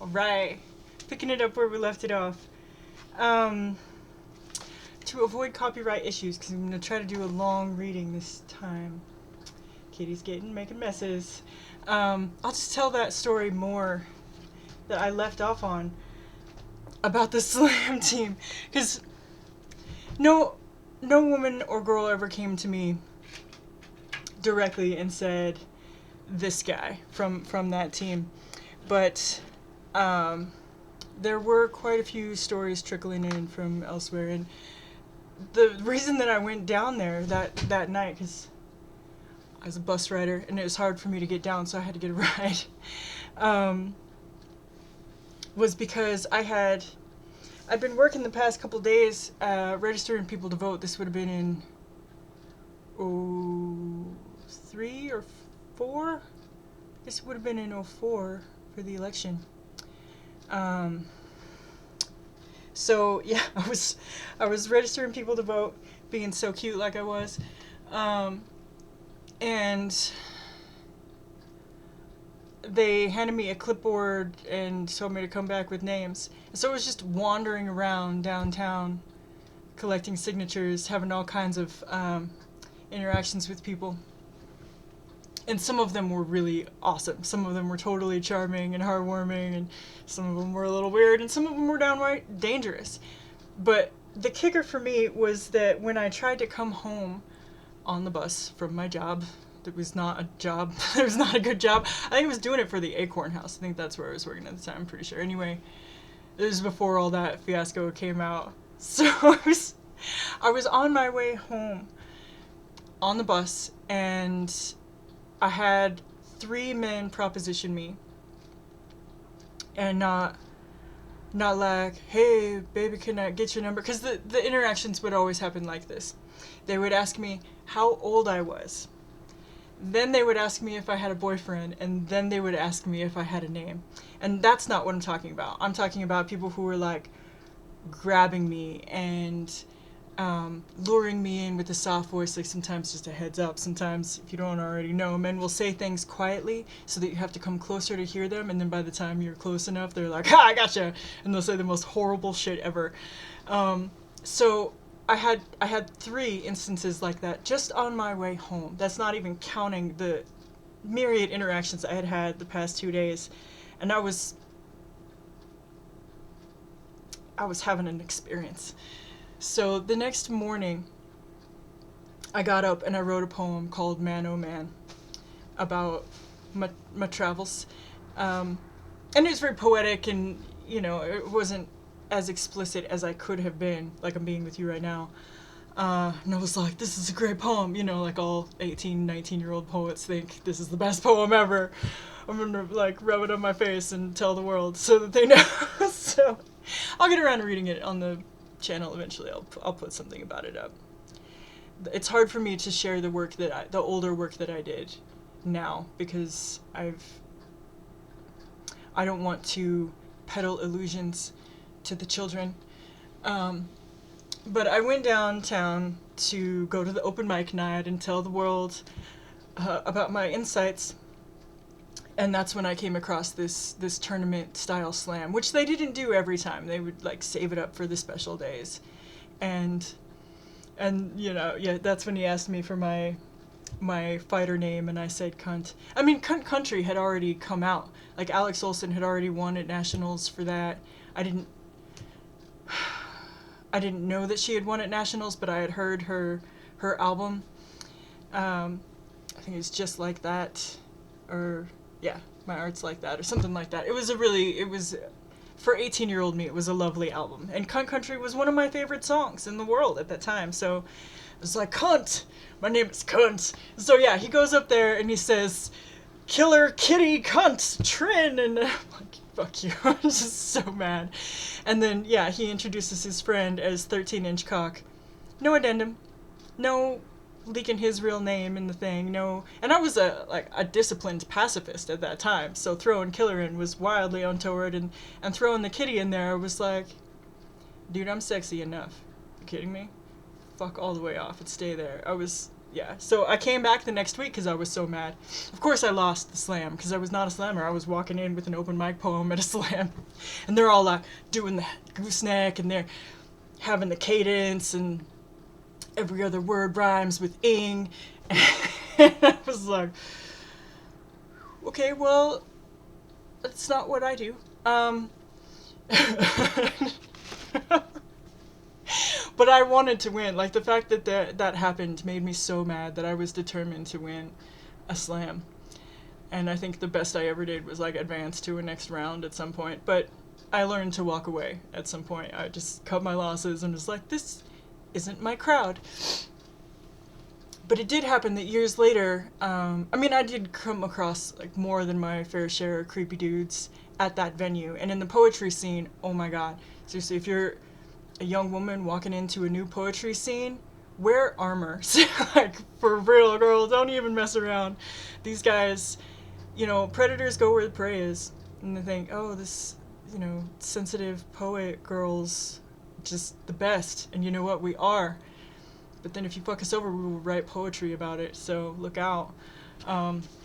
Alright, picking it up where we left it off. Um, to avoid copyright issues, because I'm going to try to do a long reading this time. Katie's making messes. I'll just tell that story more that I left off on about the slam team. Because no woman or girl ever came to me directly and said, this guy from that team. But there were quite a few stories trickling in from elsewhere, and the reason that I went down there that night, because I was a bus rider and it was hard for me to get down, so I had to get a ride, was because I'd been working the past couple days registering people to vote. This would have been in 03 or 4. This would have been in 04 for the election. So yeah, I was registering people to vote, being so cute like I was, and they handed me a clipboard and told me to come back with names. And so I was just wandering around downtown, collecting signatures, having all kinds of interactions with people. And some of them were really awesome. Some of them were totally charming and heartwarming, and some of them were a little weird, and some of them were downright dangerous. But the kicker for me was that when I tried to come home on the bus from my job, it was not a job. It was not a good job. I think I was doing it for the Acorn House. I think that's where I was working at the time, I'm pretty sure. Anyway, it was before all that fiasco came out. So I was on my way home on the bus, and I had 3 men proposition me, and not like, hey baby, can I get your number? Because the interactions would always happen like this. They would ask me how old I was, then they would ask me if I had a boyfriend, and then they would ask me if I had a name. And that's not what I'm talking about. I'm talking about people who were like grabbing me and luring me in with a soft voice, like sometimes just a heads up. Sometimes, if you don't already know, men will say things quietly so that you have to come closer to hear them, and then by the time you're close enough, they're like, ha, I gotcha, and they'll say the most horrible shit ever. So I had 3 instances like that just on my way home. That's not even counting the myriad interactions I had had the past 2 days, and I was having an experience. So the next morning, I got up and I wrote a poem called Man Oh Man about my travels. And it was very poetic, and, you know, it wasn't as explicit as I could have been, like I'm being with you right now. And I was like, this is a great poem, you know, like all 18, 19-year-old poets think this is the best poem ever. I'm gonna, like, rub it on my face and tell the world so that they know. So I'll get around to reading it on the channel eventually. I'll put something about it up. It's hard for me to share the older work that I did now, because I don't want to peddle illusions to the children. But I went downtown to go to the open mic night and tell the world about my insights. And that's when I came across this tournament style slam, which they didn't do every time. They would like save it up for the special days. And you know, yeah, that's when he asked me for my fighter name, and I said cunt. I mean, Cunt Country had already come out. Like, Alex Olsen had already won at nationals for that. I didn't know that she had won at nationals, but I had heard her album. I think it's Just Like That, or yeah, My Art's Like That, or something like that. It was for 18-year-old me, it was a lovely album. And Cunt Country was one of my favorite songs in the world at that time. So it was like, cunt, my name is Cunt. So yeah, he goes up there and he says, Killer Kitty Cunt Trin, and I'm like, fuck you. I'm just so mad. And then yeah, he introduces his friend as 13-inch cock. No addendum. No leaking his real name in the thing, no. And I was a disciplined pacifist at that time, so throwing killer in was wildly untoward, and throwing the kitty in there was like, dude, I'm sexy enough. You kidding me? Fuck all the way off and stay there. I was Yeah, so I came back the next week because I was so mad. Of course I lost the slam because I was not a slammer. I was walking in with an open mic poem at a slam. And they're all like doing the gooseneck and they're having the cadence and every other word rhymes with ing. And I was like, okay, well, that's not what I do. But I wanted to win. Like, the fact that that happened made me so mad that I was determined to win a slam. And I think the best I ever did was, like, advance to a next round at some point. But I learned to walk away at some point. I just cut my losses and was like, this isn't my crowd. But it did happen that years later, I mean, I did come across, like, more than my fair share of creepy dudes at that venue. And in the poetry scene, oh my god. Seriously, if you're a young woman walking into a new poetry scene, wear armor. Like, for real, girl, don't even mess around. These guys, you know, predators go where the prey is. And they think, oh, this, you know, sensitive poet girl's just the best. And you know what? We are. But then if you fuck us over, we will write poetry about it. So look out.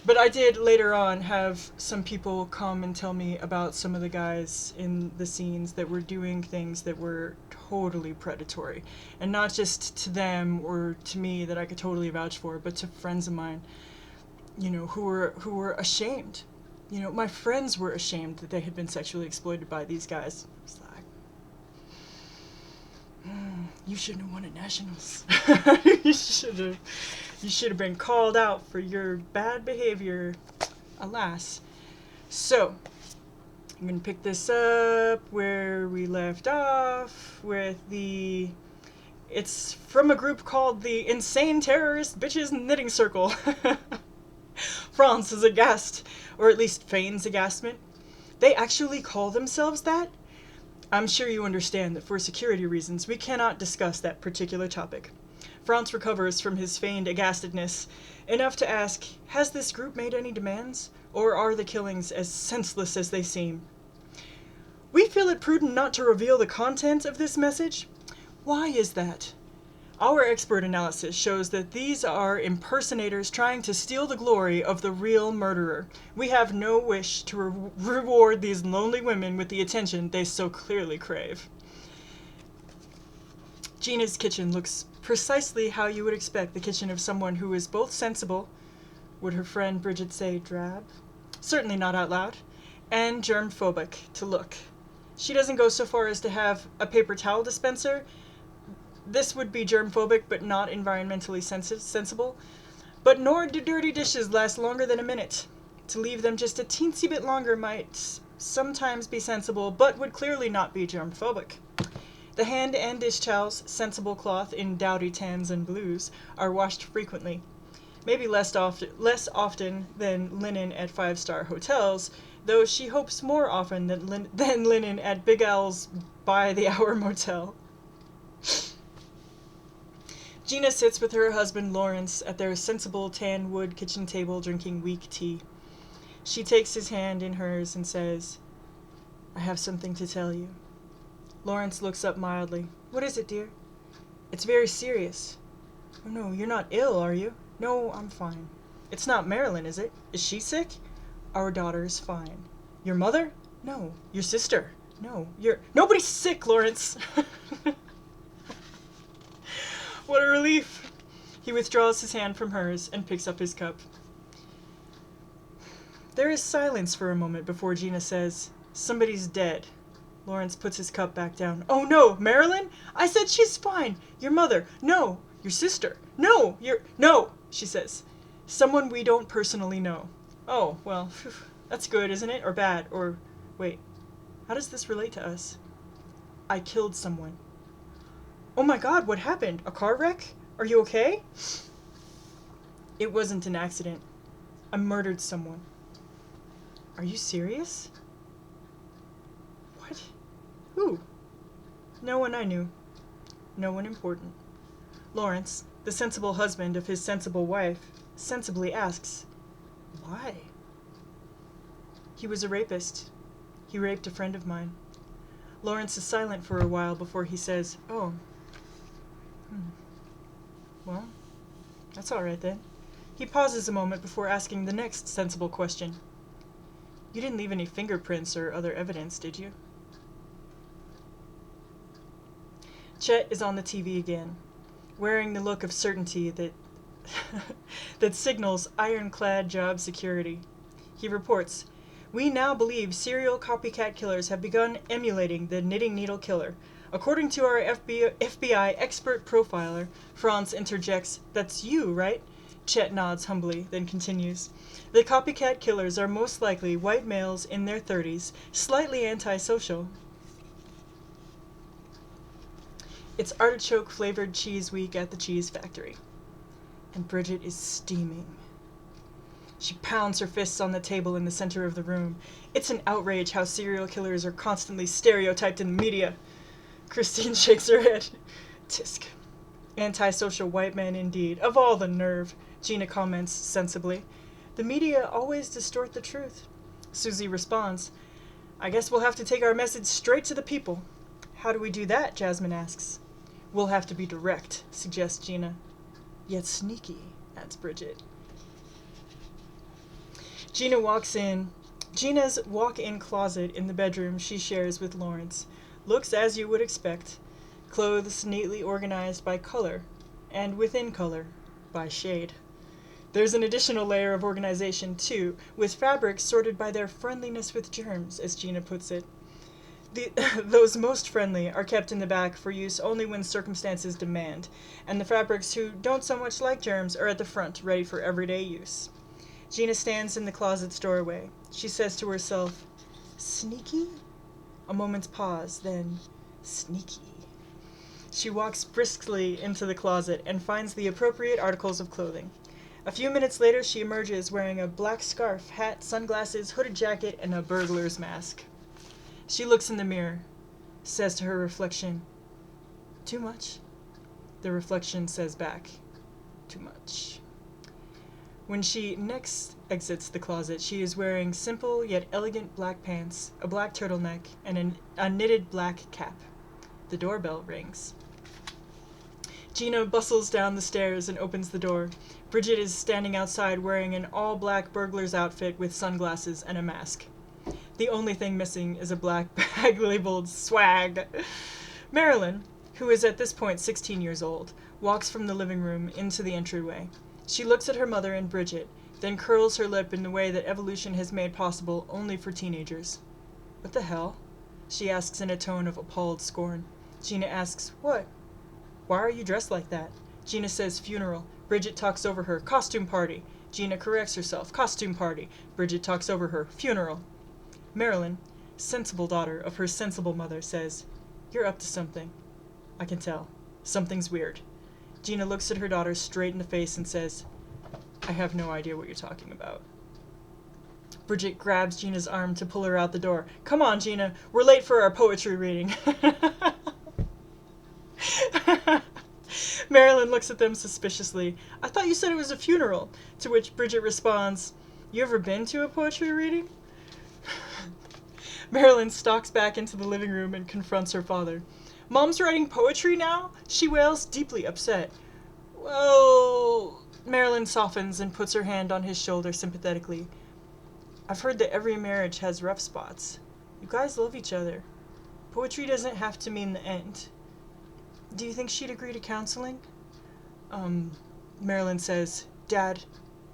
But I did later on have some people come and tell me about some of the guys in the scenes that were doing things that were totally predatory. And not just to them or to me that I could totally vouch for, but to friends of mine, you know, who were ashamed. You know, my friends were ashamed that they had been sexually exploited by these guys. It's like, you shouldn't have won at nationals. You should have been called out for your bad behavior. Alas. So, I'm going to pick this up where we left off with the... It's from a group called the Insane Terrorist Bitches Knitting Circle. Franz is aghast, or at least feigns agastment. They actually call themselves that? I'm sure you understand that for security reasons, we cannot discuss that particular topic. Franz recovers from his feigned aghastedness enough to ask, has this group made any demands, or are the killings as senseless as they seem? We feel it prudent not to reveal the content of this message. Why is that? Our expert analysis shows that these are impersonators trying to steal the glory of the real murderer. We have no wish to reward these lonely women with the attention they so clearly crave. Gina's kitchen looks precisely how you would expect the kitchen of someone who is both sensible, would her friend Bridget say drab? Certainly not out loud, and germ-phobic to look. She doesn't go so far as to have a paper towel dispenser. This would be germ-phobic but not environmentally sensible. But nor do dirty dishes last longer than a minute. To leave them just a teensy bit longer might sometimes be sensible, but would clearly not be germ-phobic. The hand and dish towels, sensible cloth in dowdy tans and blues, are washed frequently. Maybe less often than linen at five-star hotels, though she hopes more often than linen at Big Al's by-the-hour motel. Gina sits with her husband Lawrence at their sensible tan wood kitchen table drinking weak tea. She takes his hand in hers and says, I have something to tell you. Lawrence looks up mildly. What is it, dear? It's very serious. Oh no, you're not ill, are you? No, I'm fine. It's not Marilyn, is it? Is she sick? Our daughter is fine. Your mother? No. Your sister? No. Nobody's sick, Lawrence! What a relief! He withdraws his hand from hers and picks up his cup. There is silence for a moment before Gina says, Somebody's dead. Lawrence puts his cup back down. Oh no, Marilyn? I said she's fine. Your mother. No. Your sister. No. No, she says. Someone we don't personally know. Oh, well, phew, that's good, isn't it? Or bad? Or, wait, how does this relate to us? I killed someone. Oh my god, what happened? A car wreck? Are you okay? It wasn't an accident. I murdered someone. Are you serious? What? Who? No one I knew. No one important. Lawrence, the sensible husband of his sensible wife, sensibly asks, why? He was a rapist. He raped a friend of mine. Lawrence is silent for a while before he says, oh. Well, That's all right, then. He pauses a moment before asking the next sensible question. You didn't leave any fingerprints or other evidence, did you? Chet is on the TV again, wearing the look of certainty that that signals ironclad job security. He reports, "We now believe serial copycat killers have begun emulating the knitting needle killer. According to our FBI expert profiler," Franz interjects, "That's you, right?" Chet nods humbly, then continues, "The copycat killers are most likely white males in their 30s, slightly antisocial." It's artichoke-flavored cheese week at the cheese factory, and Bridget is steaming. She pounds her fists on the table in the center of the room. It's an outrage how serial killers are constantly stereotyped in the media. Christine shakes her head. Tisk. Antisocial white men indeed. Of all the nerve, Gina comments sensibly. The media always distort the truth. Susie responds, I guess we'll have to take our message straight to the people. How do we do that? Jasmine asks. We'll have to be direct, suggests Gina. Yet sneaky, adds Bridget. Gina's walk-in closet in the bedroom she shares with Lawrence looks as you would expect. Clothes neatly organized by color, and within color, by shade. There's an additional layer of organization, too, with fabrics sorted by their friendliness with germs, as Gina puts it. Those most friendly are kept in the back for use only when circumstances demand, and the fabrics who don't so much like germs are at the front, ready for everyday use. Gina stands in the closet's doorway. She says to herself, sneaky? A moment's pause, then, sneaky. She walks briskly into the closet and finds the appropriate articles of clothing. A few minutes later, she emerges wearing a black scarf, hat, sunglasses, hooded jacket, and a burglar's mask. She looks in the mirror, says to her reflection, too much? The reflection says back, too much. When she next exits the closet, she is wearing simple yet elegant black pants, a black turtleneck, and a knitted black cap. The doorbell rings. Gina bustles down the stairs and opens the door. Bridget is standing outside wearing an all-black burglar's outfit with sunglasses and a mask. The only thing missing is a black bag labeled swag. Marilyn, who is at this point 16 years old, walks from the living room into the entryway. She looks at her mother and Bridget, then curls her lip in the way that evolution has made possible only for teenagers. What the hell? She asks in a tone of appalled scorn. Gina asks, what? Why are you dressed like that? Gina says funeral. Bridget talks over her, costume party. Gina corrects herself, costume party. Bridget talks over her, funeral. Marilyn, sensible daughter of her sensible mother, says, you're up to something. I can tell. Something's weird. Gina looks at her daughter straight in the face and says, I have no idea what you're talking about. Bridget grabs Gina's arm to pull her out the door. Come on, Gina, we're late for our poetry reading. Marilyn looks at them suspiciously. I thought you said it was a funeral. To which Bridget responds, you ever been to a poetry reading? Marilyn stalks back into the living room and confronts her father. Mom's writing poetry now? She wails, deeply upset. Well, Marilyn softens and puts her hand on his shoulder sympathetically. I've heard that every marriage has rough spots. You guys love each other. Poetry doesn't have to mean the end. Do you think she'd agree to counseling? Marilyn says, Dad,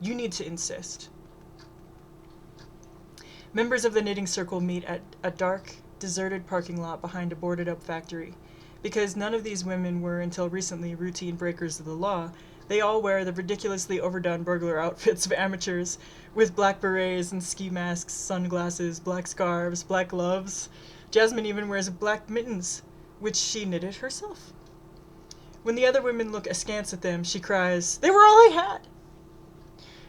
you need to insist. Members of the knitting circle meet at a dark, deserted parking lot behind a boarded-up factory. Because none of these women were until recently routine breakers of the law, they all wear the ridiculously overdone burglar outfits of amateurs, with black berets and ski masks, sunglasses, black scarves, black gloves. Jasmine even wears black mittens, which she knitted herself. When the other women look askance at them, she cries, they were all I had!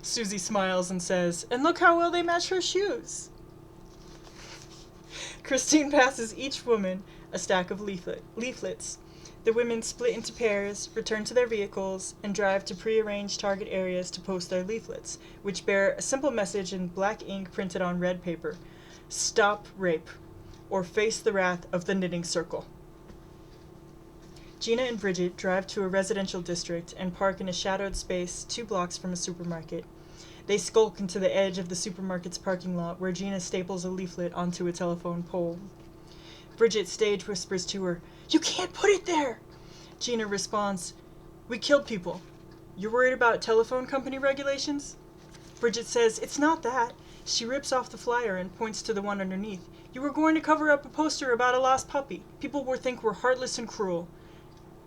Susie smiles and says, and look how well they match her shoes! Christine passes each woman a stack of leaflets. The women split into pairs, return to their vehicles, and drive to prearranged target areas to post their leaflets, which bear a simple message in black ink printed on red paper. Stop rape, or face the wrath of the knitting circle. Gina and Bridget drive to a residential district and park in a shadowed space 2 blocks from a supermarket. They skulk into the edge of the supermarket's parking lot where Gina staples a leaflet onto a telephone pole. Bridget stage whispers to her, "You can't put it there!" Gina responds, "We killed people. You're worried about telephone company regulations?" Bridget says, "It's not that." She rips off the flyer and points to the one underneath. "You were going to cover up a poster about a lost puppy. People will think we're heartless and cruel.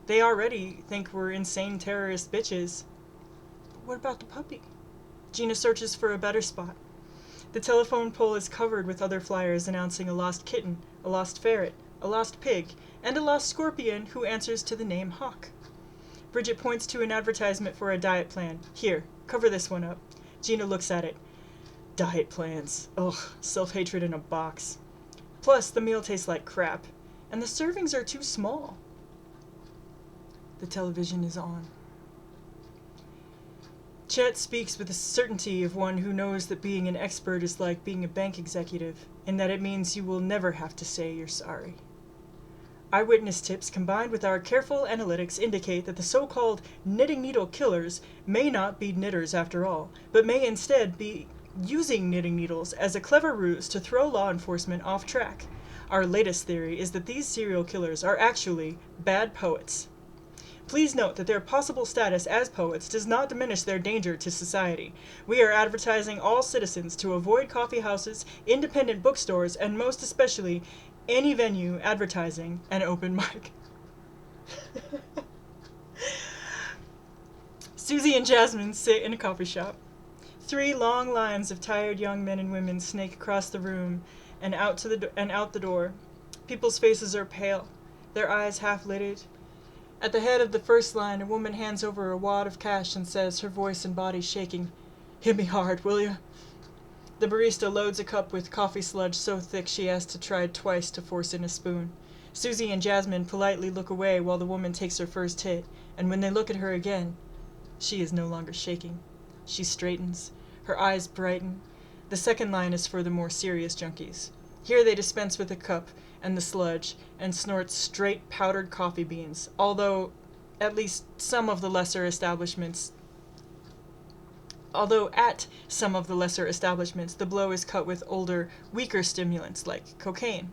They already think we're insane terrorist bitches." "But what about the puppy?" Gina searches for a better spot. The telephone pole is covered with other flyers announcing a lost kitten, a lost ferret, a lost pig, and a lost scorpion who answers to the name Hawk. Bridget points to an advertisement for a diet plan. "Here, cover this one up." Gina looks at it. Diet plans. Ugh, self-hatred in a box. Plus, the meal tastes like crap, and the servings are too small. The television is on. Chet speaks with the certainty of one who knows that being an expert is like being a bank executive, in that it means you will never have to say you're sorry. Eyewitness tips combined with our careful analytics indicate that the so-called knitting needle killers may not be knitters after all, but may instead be using knitting needles as a clever ruse to throw law enforcement off track. Our latest theory is that these serial killers are actually bad poets. Please note that their possible status as poets does not diminish their danger to society. We are advertising all citizens to avoid coffee houses, independent bookstores, and most especially any venue advertising an open mic. Susie and Jasmine sit in a coffee shop. 3 long lines of tired young men and women snake across the room and out the door. People's faces are pale, their eyes half-lidded. At the head of the first line, a woman hands over a wad of cash and says, her voice and body shaking, "Hit me hard, will ya?" The barista loads a cup with coffee sludge so thick she has to try twice to force in a spoon. Susie and Jasmine politely look away while the woman takes her first hit, and when they look at her again, she is no longer shaking. She straightens. Her eyes brighten. The second line is for the more serious junkies. Here they dispense with the cup and the sludge and snort straight powdered coffee beans, although at some of the lesser establishments, the blow is cut with older, weaker stimulants like cocaine.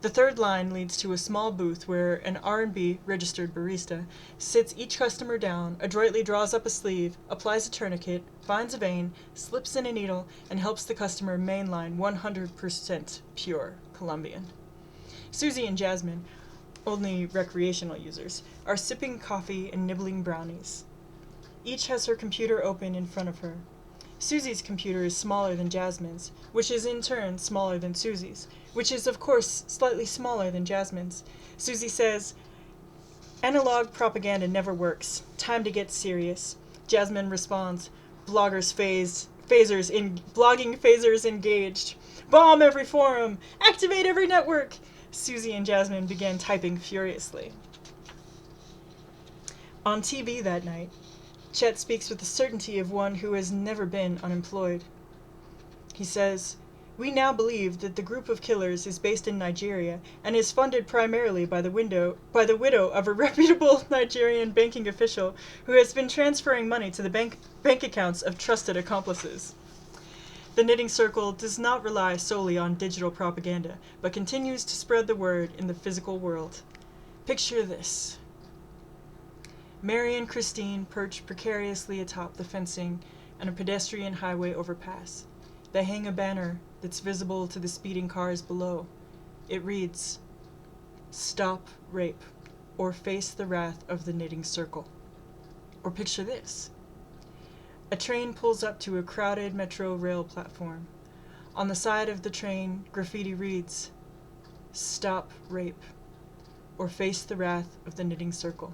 The third line leads to a small booth where an R&B registered barista sits each customer down, adroitly draws up a sleeve, applies a tourniquet, finds a vein, slips in a needle, and helps the customer mainline 100% pure Colombian. Susie and Jasmine, only recreational users, are sipping coffee and nibbling brownies. Each has her computer open in front of her. Susie's computer is smaller than Jasmine's, which is in turn smaller than Susie's, which is of course slightly smaller than Jasmine's. Susie says, "Analog propaganda never works. Time to get serious." Jasmine responds, "Blogging phasers engaged. Bomb every forum! Activate every network!" Susie and Jasmine began typing furiously. On TV that night, Chet speaks with the certainty of one who has never been unemployed. He says, "We now believe that the group of killers is based in Nigeria and is funded primarily by the widow of a reputable Nigerian banking official who has been transferring money to the bank accounts of trusted accomplices." The Knitting Circle does not rely solely on digital propaganda, but continues to spread the word in the physical world. Picture this. Mary and Christine perch precariously atop the fencing and a pedestrian highway overpass. They hang a banner that's visible to the speeding cars below. It reads, "Stop rape, or face the wrath of the Knitting Circle." Or picture this. A train pulls up to a crowded metro rail platform. On the side of the train, graffiti reads, "Stop rape, or face the wrath of the Knitting Circle."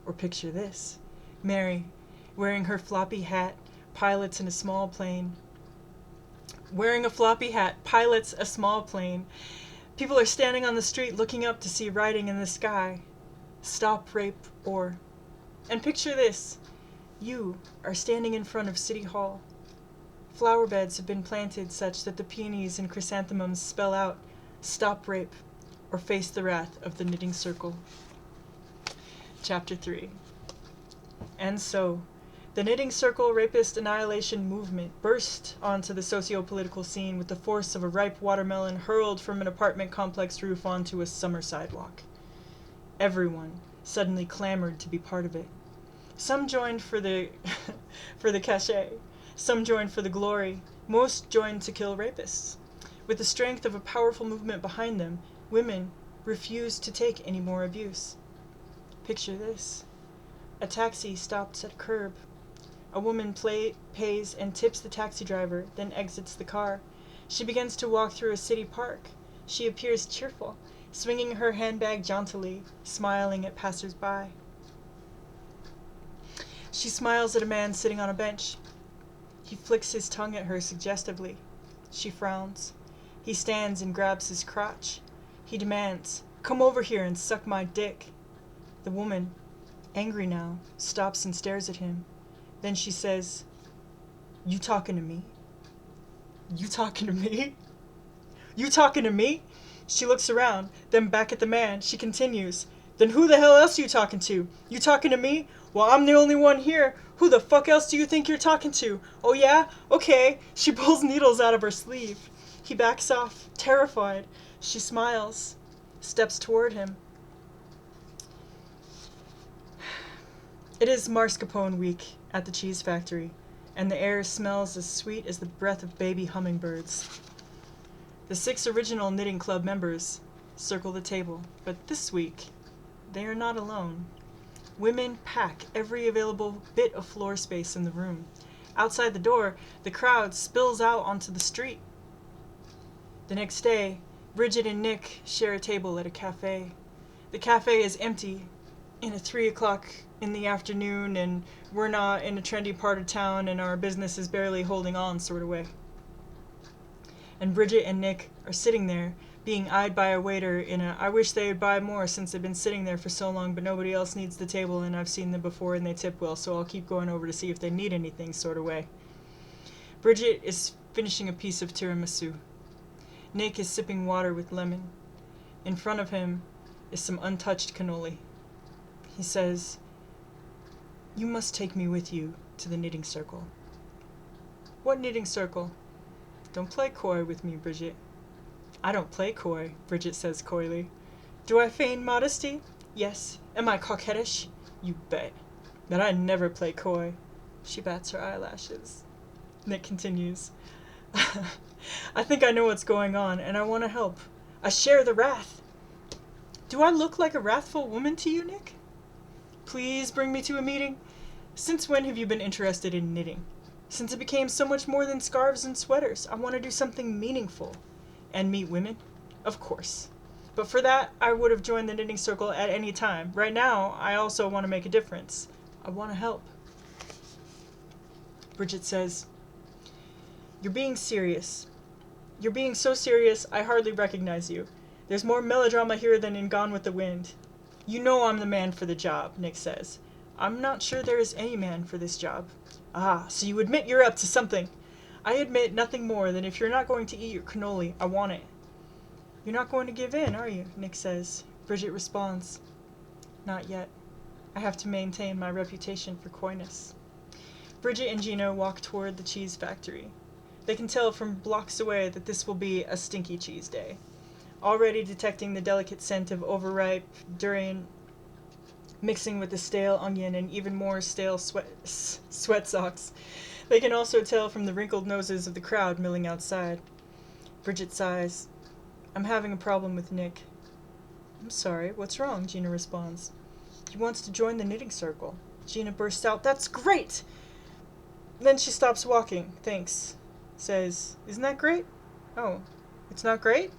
Or picture this. Mary, wearing her floppy hat, pilots a small plane. People are standing on the street looking up to see writing in the sky. "Stop rape, or..." And picture this. You are standing in front of City Hall. Flower beds have been planted such that the peonies and chrysanthemums spell out, "Stop rape, or face the wrath of the Knitting Circle." Chapter 3. And so, the Knitting Circle Rapist Annihilation movement burst onto the socio-political scene with the force of a ripe watermelon hurled from an apartment complex roof onto a summer sidewalk. Everyone suddenly clamored to be part of it. Some joined for the for the cachet, some joined for the glory, most joined to kill rapists. With the strength of a powerful movement behind them, women refused to take any more abuse. Picture this. A taxi stops at a curb. A woman pays and tips the taxi driver, then exits the car. She begins to walk through a city park. She appears cheerful, swinging her handbag jauntily, smiling at passers-by. She smiles at a man sitting on a bench. He flicks his tongue at her suggestively. She frowns. He stands and grabs his crotch. He demands, "Come over here and suck my dick." The woman, angry now, stops and stares at him. Then she says, "You talking to me? You talking to me? You talking to me?" She looks around, then back at the man. She continues, "Then who the hell else you talking to? You talking to me? Well, I'm the only one here. Who the fuck else do you think you're talking to? Oh yeah? Okay." She pulls needles out of her sleeve. He backs off, terrified. She smiles, steps toward him. It is mascarpone week at the cheese factory, and the air smells as sweet as the breath of baby hummingbirds. The 6 original Knitting Club members circle the table, but this week, they are not alone. Women pack every available bit of floor space in the room. Outside the door, the crowd spills out onto the street. The next day, Bridget and Nick share a table at a cafe. The cafe is empty in a 3 o'clock in the afternoon, and we're not in a trendy part of town, and our business is barely holding on sort of way. And Bridget and Nick are sitting there, being eyed by a waiter in a "I wish they would buy more since they've been sitting there for so long, but nobody else needs the table, and I've seen them before and they tip well, so I'll keep going over to see if they need anything" sort of way. Bridget is finishing a piece of tiramisu. Nick is sipping water with lemon. In front of him is some untouched cannoli. He says, "You must take me with you to the knitting circle." "What knitting circle?" "Don't play coy with me, Bridget." "I don't play coy," Bridget says coyly. "Do I feign modesty?" "Yes." "Am I coquettish?" "You bet." "But I never play coy." She bats her eyelashes. Nick continues, "I think I know what's going on, and I want to help. I share the wrath." "Do I look like a wrathful woman to you, Nick?" "Please bring me to a meeting." "Since when have you been interested in knitting?" "Since it became so much more than scarves and sweaters. I want to do something meaningful." "And meet women?" "Of course. But for that, I would have joined the knitting circle at any time. Right now, I also want to make a difference. I want to help." Bridget says, "You're being serious. You're being so serious, I hardly recognize you. There's more melodrama here than in Gone with the Wind." "You know I'm the man for the job," Nick says. "I'm not sure there is any man for this job." "Ah, so you admit you're up to something." "I admit nothing more than if you're not going to eat your cannoli, I want it." "You're not going to give in, are you?" Nick says. Bridget responds, "Not yet. I have to maintain my reputation for coyness." Bridget and Gina walk toward the cheese factory. They can tell from blocks away that this will be a stinky cheese day. Already detecting the delicate scent of overripe durian mixing with the stale onion and even more stale sweat socks. They can also tell from the wrinkled noses of the crowd milling outside. Bridget sighs. "I'm having a problem with Nick." "I'm sorry, what's wrong?" Gina responds. "He wants to join the knitting circle." Gina bursts out, "That's great!" Then she stops walking, thinks, says, "Isn't that great?" "Oh, it's not great?"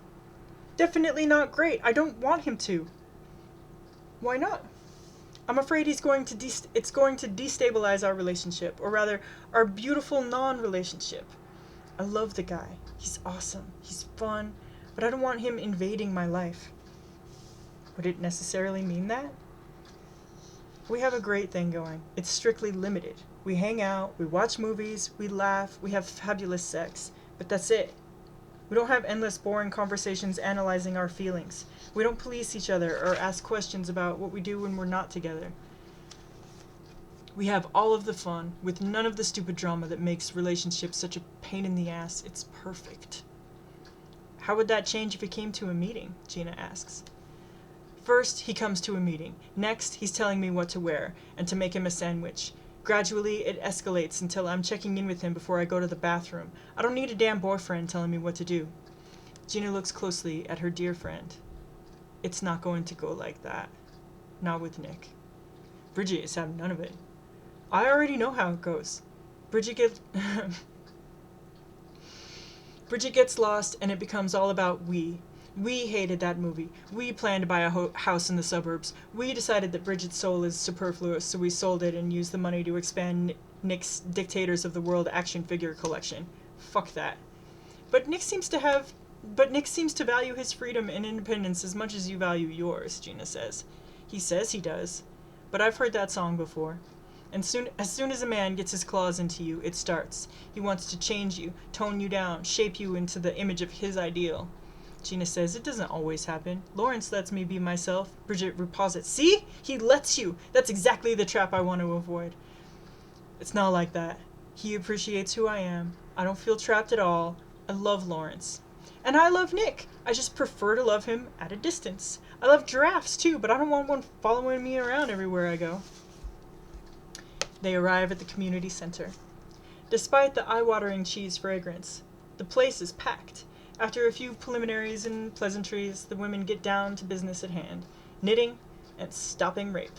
"Definitely not great. I don't want him to." "Why not?" "I'm afraid it's going to destabilize our relationship, or rather, our beautiful non-relationship. I love the guy. He's awesome. He's fun, but I don't want him invading my life." "Would it necessarily mean that?" "We have a great thing going. It's strictly limited. We hang out, we watch movies, we laugh, we have fabulous sex, but that's it. We don't have endless, boring conversations analyzing our feelings. We don't police each other or ask questions about what we do when we're not together. We have all of the fun, with none of the stupid drama that makes relationships such a pain in the ass. It's perfect. How would that change if it came to a meeting? Gina asks. First, he comes to a meeting. Next, he's telling me what to wear, and to make him a sandwich. Gradually, it escalates until I'm checking in with him before I go to the bathroom. I don't need a damn boyfriend telling me what to do. Gina looks closely at her dear friend. It's not going to go like that. Not with Nick. Bridget is having none of it. I already know how it goes. Bridget gets lost, and it becomes all about we. We hated that movie. We planned to buy a house in the suburbs. We decided that Bridget's soul is superfluous, so we sold it and used the money to expand Nick's Dictators of the World action figure collection. Fuck that. But Nick seems to value his freedom and independence as much as you value yours, Gina says. He says he does. But I've heard that song before. And as soon as a man gets his claws into you, it starts. He wants to change you, tone you down, shape you into the image of his ideal. Gina says, it doesn't always happen. Lawrence lets me be myself. Bridget reposits, see? He lets you. That's exactly the trap I want to avoid. It's not like that. He appreciates who I am. I don't feel trapped at all. I love Lawrence. And I love Nick. I just prefer to love him at a distance. I love giraffes too, but I don't want one following me around everywhere I go. They arrive at the community center. Despite the eye-watering cheese fragrance, the place is packed. After a few preliminaries and pleasantries, the women get down to business at hand, knitting and stopping rape.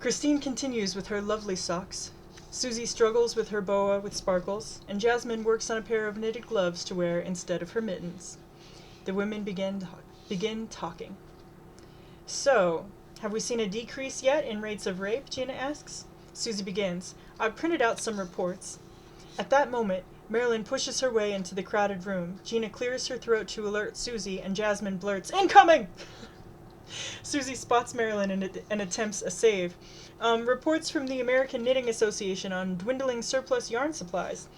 Christine continues with her lovely socks. Susie struggles with her boa with sparkles, and Jasmine works on a pair of knitted gloves to wear instead of her mittens. The women begin talking. So, have we seen a decrease yet in rates of rape? Gina asks. Susie begins. I've printed out some reports. At that moment, Marilyn pushes her way into the crowded room. Gina clears her throat to alert Susie, and Jasmine blurts, Incoming! Susie spots Marilyn and attempts a save. Reports from the American Knitting Association on dwindling surplus yarn supplies.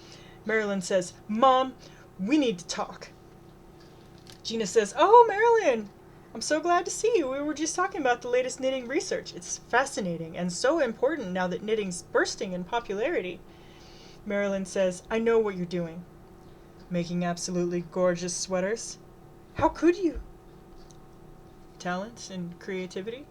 Marilyn says, Mom, we need to talk. Gina says, Oh, Marilyn! I'm so glad to see you. We were just talking about the latest knitting research. It's fascinating and so important now that knitting's bursting in popularity. Marilyn says, I know what you're doing. Making absolutely gorgeous sweaters? How could you? Talent and creativity?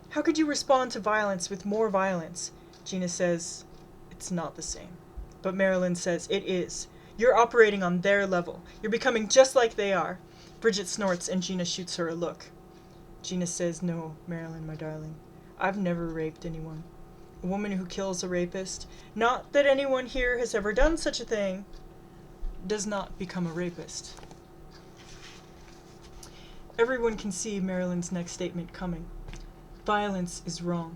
How could you respond to violence with more violence? Gina says, it's not the same. But Marilyn says, it is. You're operating on their level. You're becoming just like they are. Bridget snorts and Gina shoots her a look. Gina says, no, Marilyn, my darling. I've never raped anyone. A woman who kills a rapist, not that anyone here has ever done such a thing, does not become a rapist. Everyone can see Marilyn's next statement coming. Violence is wrong.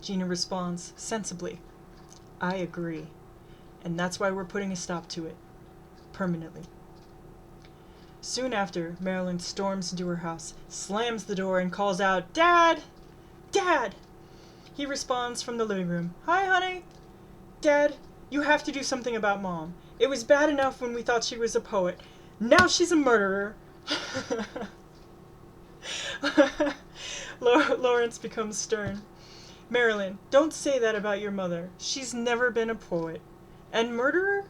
Gina responds sensibly. I agree. And that's why we're putting a stop to it. Permanently. Soon after, Marilyn storms into her house, slams the door, and calls out, Dad! Dad! He responds from the living room, Hi, honey! Dad, you have to do something about Mom. It was bad enough when we thought she was a poet. Now she's a murderer. Lawrence becomes stern. Marilyn, don't say that about your mother. She's never been a poet. And murderer?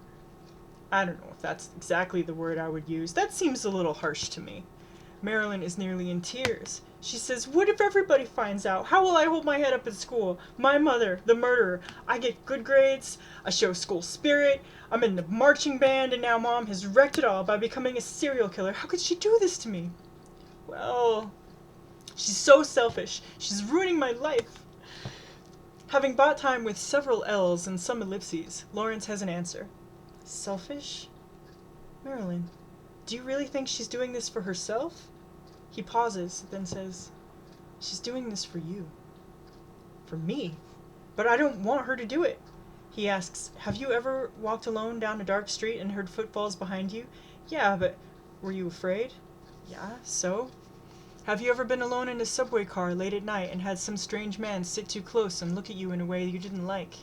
I don't know if that's exactly the word I would use. That seems a little harsh to me. Marilyn is nearly in tears. She says, what if everybody finds out? How will I hold my head up at school? My mother, the murderer. I get good grades. I show school spirit. I'm in the marching band, and now Mom has wrecked it all by becoming a serial killer. How could she do this to me? Well, she's so selfish. She's ruining my life. Having bought time with several L's and some ellipses, Lawrence has an answer. Selfish? Marilyn, do you really think she's doing this for herself? He pauses, then says, she's doing this for you. For me? But I don't want her to do it. He asks, have you ever walked alone down a dark street and heard footfalls behind you? Yeah, but were you afraid? Yeah, so? Have you ever been alone in a subway car late at night and had some strange man sit too close and look at you in a way you didn't like?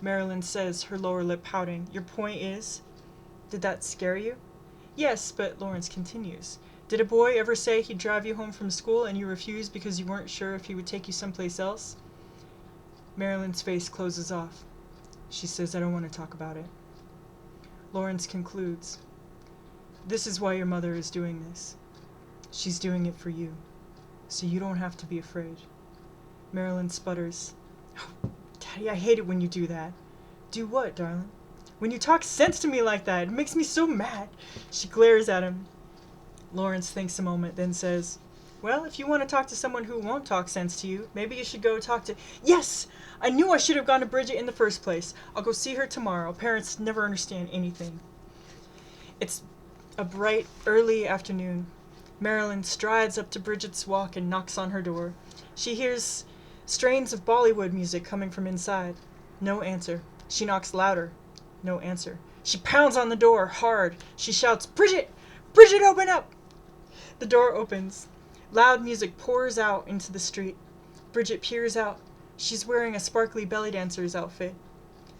Marilyn says, her lower lip pouting, your point is? Did that scare you? Yes, but Lawrence continues. Did a boy ever say he'd drive you home from school and you refused because you weren't sure if he would take you someplace else? Marilyn's face closes off. She says, I don't want to talk about it. Lawrence concludes. This is why your mother is doing this. She's doing it for you, so you don't have to be afraid. Marilyn sputters. Oh, Daddy, I hate it when you do that. Do what, darling? When you talk sense to me like that, it makes me so mad. She glares at him. Lawrence thinks a moment, then says, well, if you want to talk to someone who won't talk sense to you, maybe you should go talk to... Yes! I knew I should have gone to Bridget in the first place. I'll go see her tomorrow. Parents never understand anything. It's a bright, early afternoon. Marilyn strides up to Bridget's walk and knocks on her door. She hears strains of Bollywood music coming from inside. No answer. She knocks louder. No answer. She pounds on the door, hard. She shouts, Bridget! Bridget, open up! The door opens. Loud music pours out into the street. Bridget peers out. She's wearing a sparkly belly dancer's outfit.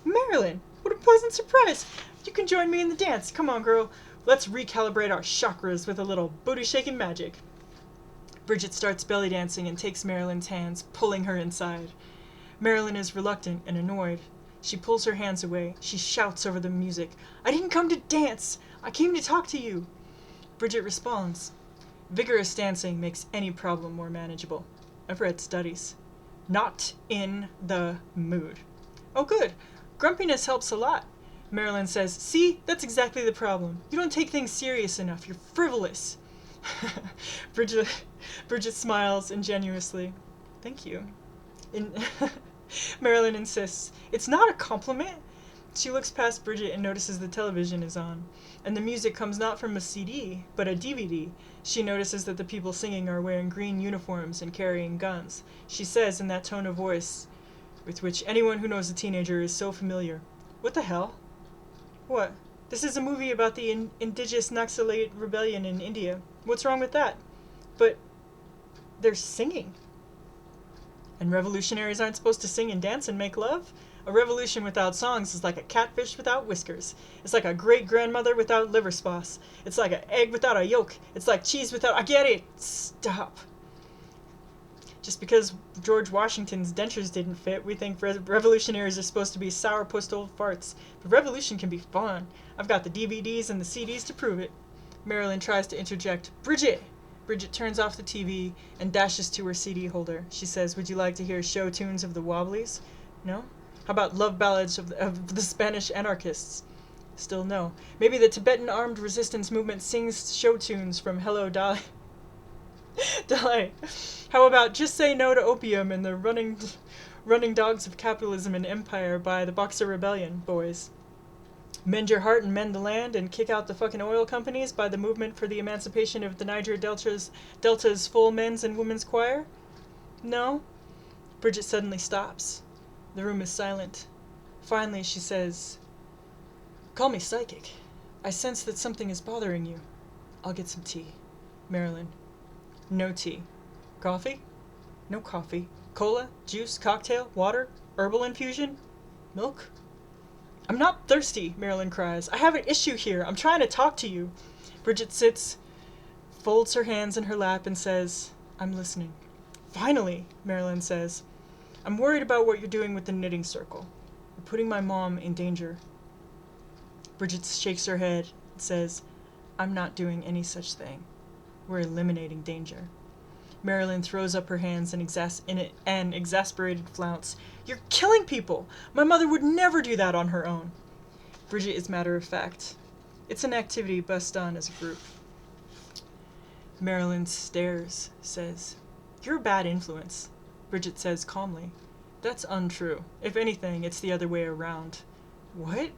Marilyn, what a pleasant surprise! You can join me in the dance. Come on, girl. Let's recalibrate our chakras with a little booty-shaking magic. Bridget starts belly dancing and takes Marilyn's hands, pulling her inside. Marilyn is reluctant and annoyed. She pulls her hands away. She shouts over the music. I didn't come to dance. I came to talk to you. Bridget responds. Vigorous dancing makes any problem more manageable. I've read studies. Not in the mood. Oh, good. Grumpiness helps a lot. Marilyn says, see, that's exactly the problem. You don't take things serious enough. You're frivolous. Bridget smiles ingenuously. Thank you. Marilyn insists. It's not a compliment. She looks past Bridget and notices the television is on, and the music comes not from a CD, but a DVD. She notices that the people singing are wearing green uniforms and carrying guns. She says in that tone of voice with which anyone who knows a teenager is so familiar, what the hell? What? This is a movie about the indigenous Naxalite rebellion in India. What's wrong with that? But they're singing. And revolutionaries aren't supposed to sing and dance and make love? A revolution without songs is like a catfish without whiskers. It's like a great-grandmother without liver sauce. It's like an egg without a yolk. It's like cheese without... I get it! Stop. Just because George Washington's dentures didn't fit, we think revolutionaries are supposed to be sourpuss old farts. But revolution can be fun. I've got the DVDs and the CDs to prove it. Marilyn tries to interject. Bridget! Bridget turns off the TV and dashes to her CD holder. She says, would you like to hear show tunes of the Wobblies? No? How about love ballads of the Spanish anarchists? Still no. Maybe the Tibetan armed resistance movement sings show tunes from Hello Dolly. How about Just Say No to Opium and the running dogs of capitalism and empire by the Boxer Rebellion boys? Mend Your Heart and Mend the Land and Kick Out the Fucking Oil Companies by the Movement for the Emancipation of the Niger Delta's full men's and women's choir? No? Bridget suddenly stops. The room is silent. Finally, she says, call me psychic. I sense that something is bothering you. I'll get some tea. Marilyn. No tea. Coffee? No coffee. Cola? Juice? Cocktail? Water? Herbal infusion? Milk? I'm not thirsty, Marilyn cries. I have an issue here. I'm trying to talk to you. Bridget sits, folds her hands in her lap and says, I'm listening. Finally, Marilyn says, I'm worried about what you're doing with the knitting circle. You're putting my mom in danger. Bridget shakes her head and says, I'm not doing any such thing. We're eliminating danger. Marilyn throws up her hands in an exasperated flounce. You're killing people! My mother would never do that on her own. Bridget is matter of fact. It's an activity best done as a group. Marilyn stares, says, You're a bad influence. Bridget says calmly, That's untrue. If anything, it's the other way around. What?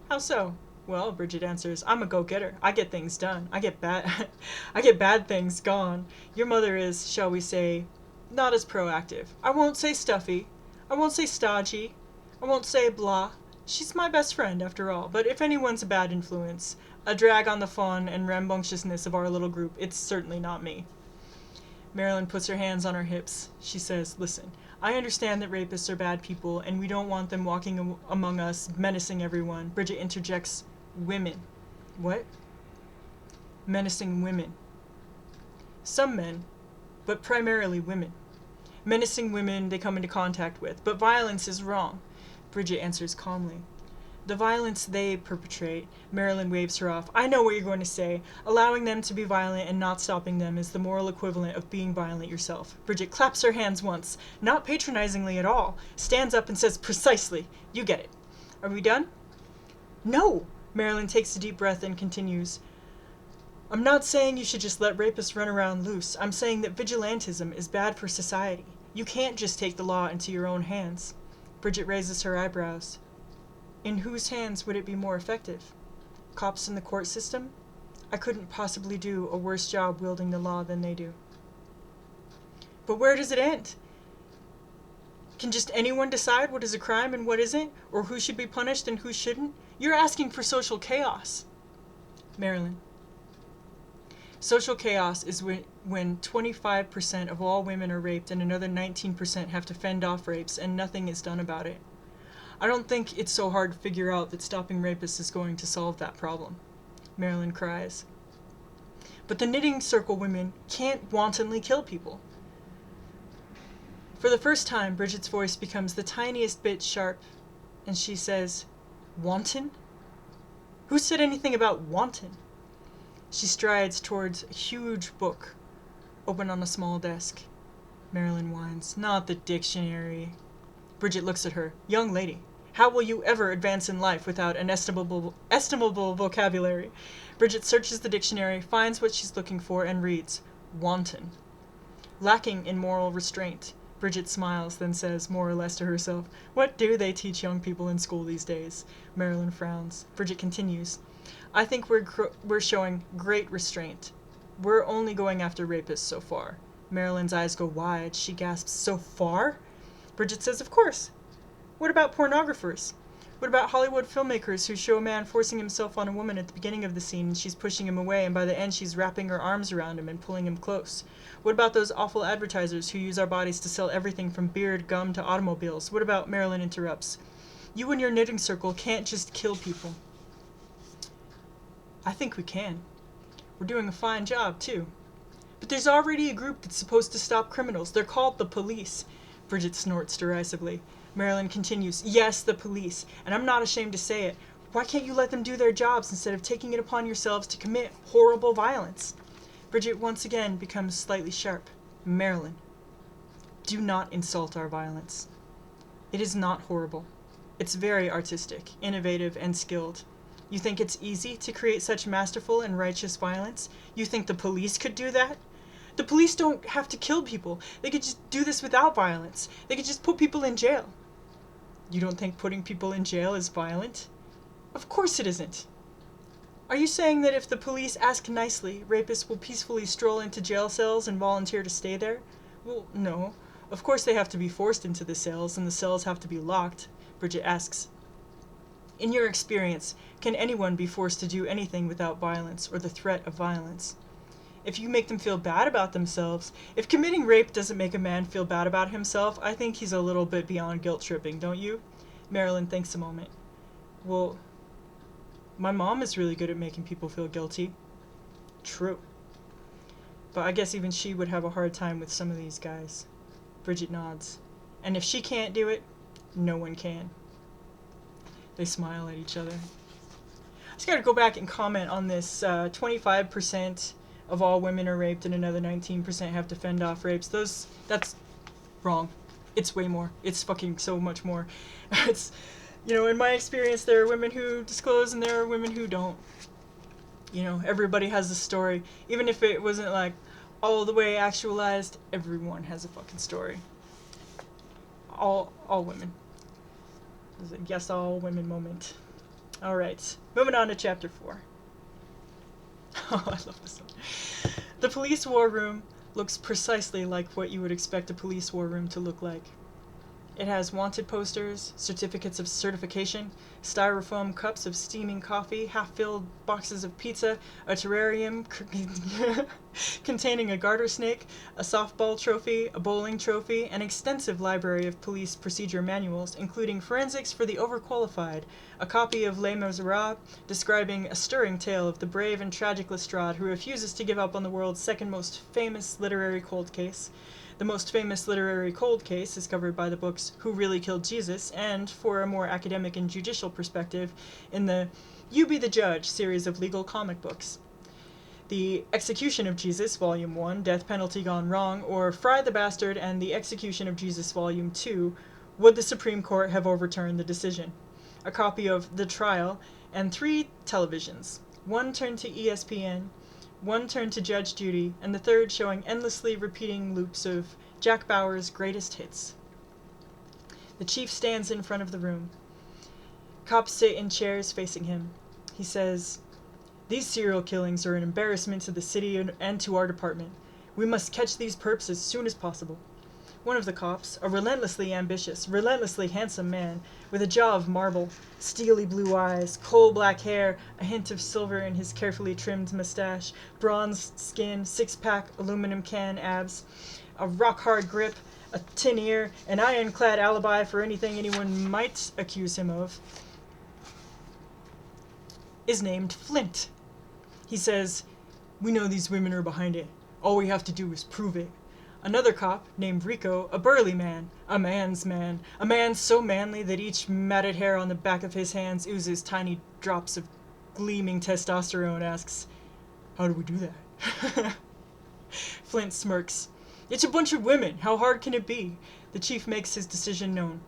How so? Well, Bridget answers, I'm a go-getter. I get things done. I get bad things gone. Your mother is, shall we say, not as proactive. I won't say stuffy. I won't say stodgy. I won't say blah. She's my best friend, after all. But if anyone's a bad influence, a drag on the fun and rambunctiousness of our little group, it's certainly not me. Marilyn puts her hands on her hips. She says, listen, I understand that rapists are bad people, and we don't want them walking among us, menacing everyone. Bridget interjects, women. What? menacing women. Some men, but primarily women. Menacing women they come into contact with, but violence is wrong. Bridget answers calmly. The violence they perpetrate, Marilyn waves her off. I know what you're going to say. Allowing them to be violent and not stopping them is the moral equivalent of being violent yourself. Bridget claps her hands once, not patronizingly at all, stands up and says, precisely. You get it. Are we done? No! Marilyn takes a deep breath and continues. I'm not saying you should just let rapists run around loose. I'm saying that vigilantism is bad for society. You can't just take the law into your own hands. Bridget raises her eyebrows. In whose hands would it be more effective? Cops in the court system? I couldn't possibly do a worse job wielding the law than they do. But where does it end? Can just anyone decide what is a crime and what isn't? Or who should be punished and who shouldn't? You're asking for social chaos. Marilyn. Social chaos is when 25% of all women are raped and another 19% have to fend off rapes and nothing is done about it. I don't think it's so hard to figure out that stopping rapists is going to solve that problem. Marilyn cries. But the knitting circle women can't wantonly kill people. For the first time, Bridget's voice becomes the tiniest bit sharp, and she says, wanton? Who said anything about wanton? She strides towards a huge book, open on a small desk. Marilyn whines, not the dictionary. Bridget looks at her. Young lady, how will you ever advance in life without an estimable vocabulary? Bridget searches the dictionary, finds what she's looking for, and reads, wanton. Lacking in moral restraint. Bridget smiles, then says, more or less to herself, what do they teach young people in school these days? Marilyn frowns. Bridget continues, I think we're showing great restraint. We're only going after rapists so far. Marilyn's eyes go wide. She gasps, so far? Bridget says, of course. What about pornographers? What about Hollywood filmmakers who show a man forcing himself on a woman at the beginning of the scene and she's pushing him away and by the end she's wrapping her arms around him and pulling him close? What about those awful advertisers who use our bodies to sell everything from beard, gum to automobiles? What about, Marilyn interrupts, you and your knitting circle can't just kill people. I think we can. We're doing a fine job, too. But there's already a group that's supposed to stop criminals. They're called the police. Bridget snorts derisively. Marilyn continues, yes, the police, and I'm not ashamed to say it. Why can't you let them do their jobs instead of taking it upon yourselves to commit horrible violence? Bridget once again becomes slightly sharp. Marilyn, do not insult our violence. It is not horrible. It's very artistic, innovative, and skilled. You think it's easy to create such masterful and righteous violence? You think the police could do that? The police don't have to kill people. They could just do this without violence. They could just put people in jail. You don't think putting people in jail is violent? Of course it isn't. Are you saying that if the police ask nicely, rapists will peacefully stroll into jail cells and volunteer to stay there? Well, no. Of course they have to be forced into the cells, and the cells have to be locked. Bridget asks, in your experience, can anyone be forced to do anything without violence or the threat of violence? If you make them feel bad about themselves, if committing rape doesn't make a man feel bad about himself, I think he's a little bit beyond guilt-tripping, don't you? Marilyn thinks a moment. Well, my mom is really good at making people feel guilty. True. But I guess even she would have a hard time with some of these guys. Bridget nods. And if she can't do it, no one can. They smile at each other. I just gotta go back and comment on this 25% of all women are raped and another 19% have to fend off rapes. That's wrong. It's way more. It's fucking so much more. It's, in my experience, there are women who disclose and there are women who don't. Everybody has a story. Even if it wasn't like all the way actualized, everyone has a fucking story. All women. There's a yes all women moment. Alright, moving on to chapter 4. Oh, I love this one. The police war room looks precisely like what you would expect a police war room to look like. It has wanted posters, certificates of certification, styrofoam cups of steaming coffee, half-filled boxes of pizza, a terrarium containing a garter snake, a softball trophy, a bowling trophy, an extensive library of police procedure manuals, including forensics for the overqualified, a copy of Les Miserables, describing a stirring tale of the brave and tragic Lestrade who refuses to give up on the world's second most famous literary cold case. The most famous literary cold case is covered by the books Who Really Killed Jesus, and, for a more academic and judicial perspective, in the You Be the Judge series of legal comic books. The Execution of Jesus, Volume 1, Death Penalty Gone Wrong, or Fry the Bastard and the Execution of Jesus, Volume 2, Would the Supreme Court Have Overturned the Decision? A copy of The Trial, and 3 televisions, one turned to ESPN, one turned to Judge Judy, and the third showing endlessly repeating loops of Jack Bauer's greatest hits. The chief stands in front of the room. Cops sit in chairs facing him. He says, "These serial killings are an embarrassment to the city and to our department. We must catch these perps as soon as possible." One of the cops, a relentlessly ambitious, relentlessly handsome man, with a jaw of marble, steely blue eyes, coal black hair, a hint of silver in his carefully trimmed mustache, bronzed skin, six-pack, aluminum can abs, a rock-hard grip, a tin ear, an ironclad alibi for anything anyone might accuse him of, is named Flint. He says, "We know these women are behind it. All we have to do is prove it." Another cop, named Rico, a burly man, a man so manly that each matted hair on the back of his hands oozes tiny drops of gleaming testosterone, asks, "How do we do that?" Flint smirks. "It's a bunch of women. How hard can it be?" The chief makes his decision known.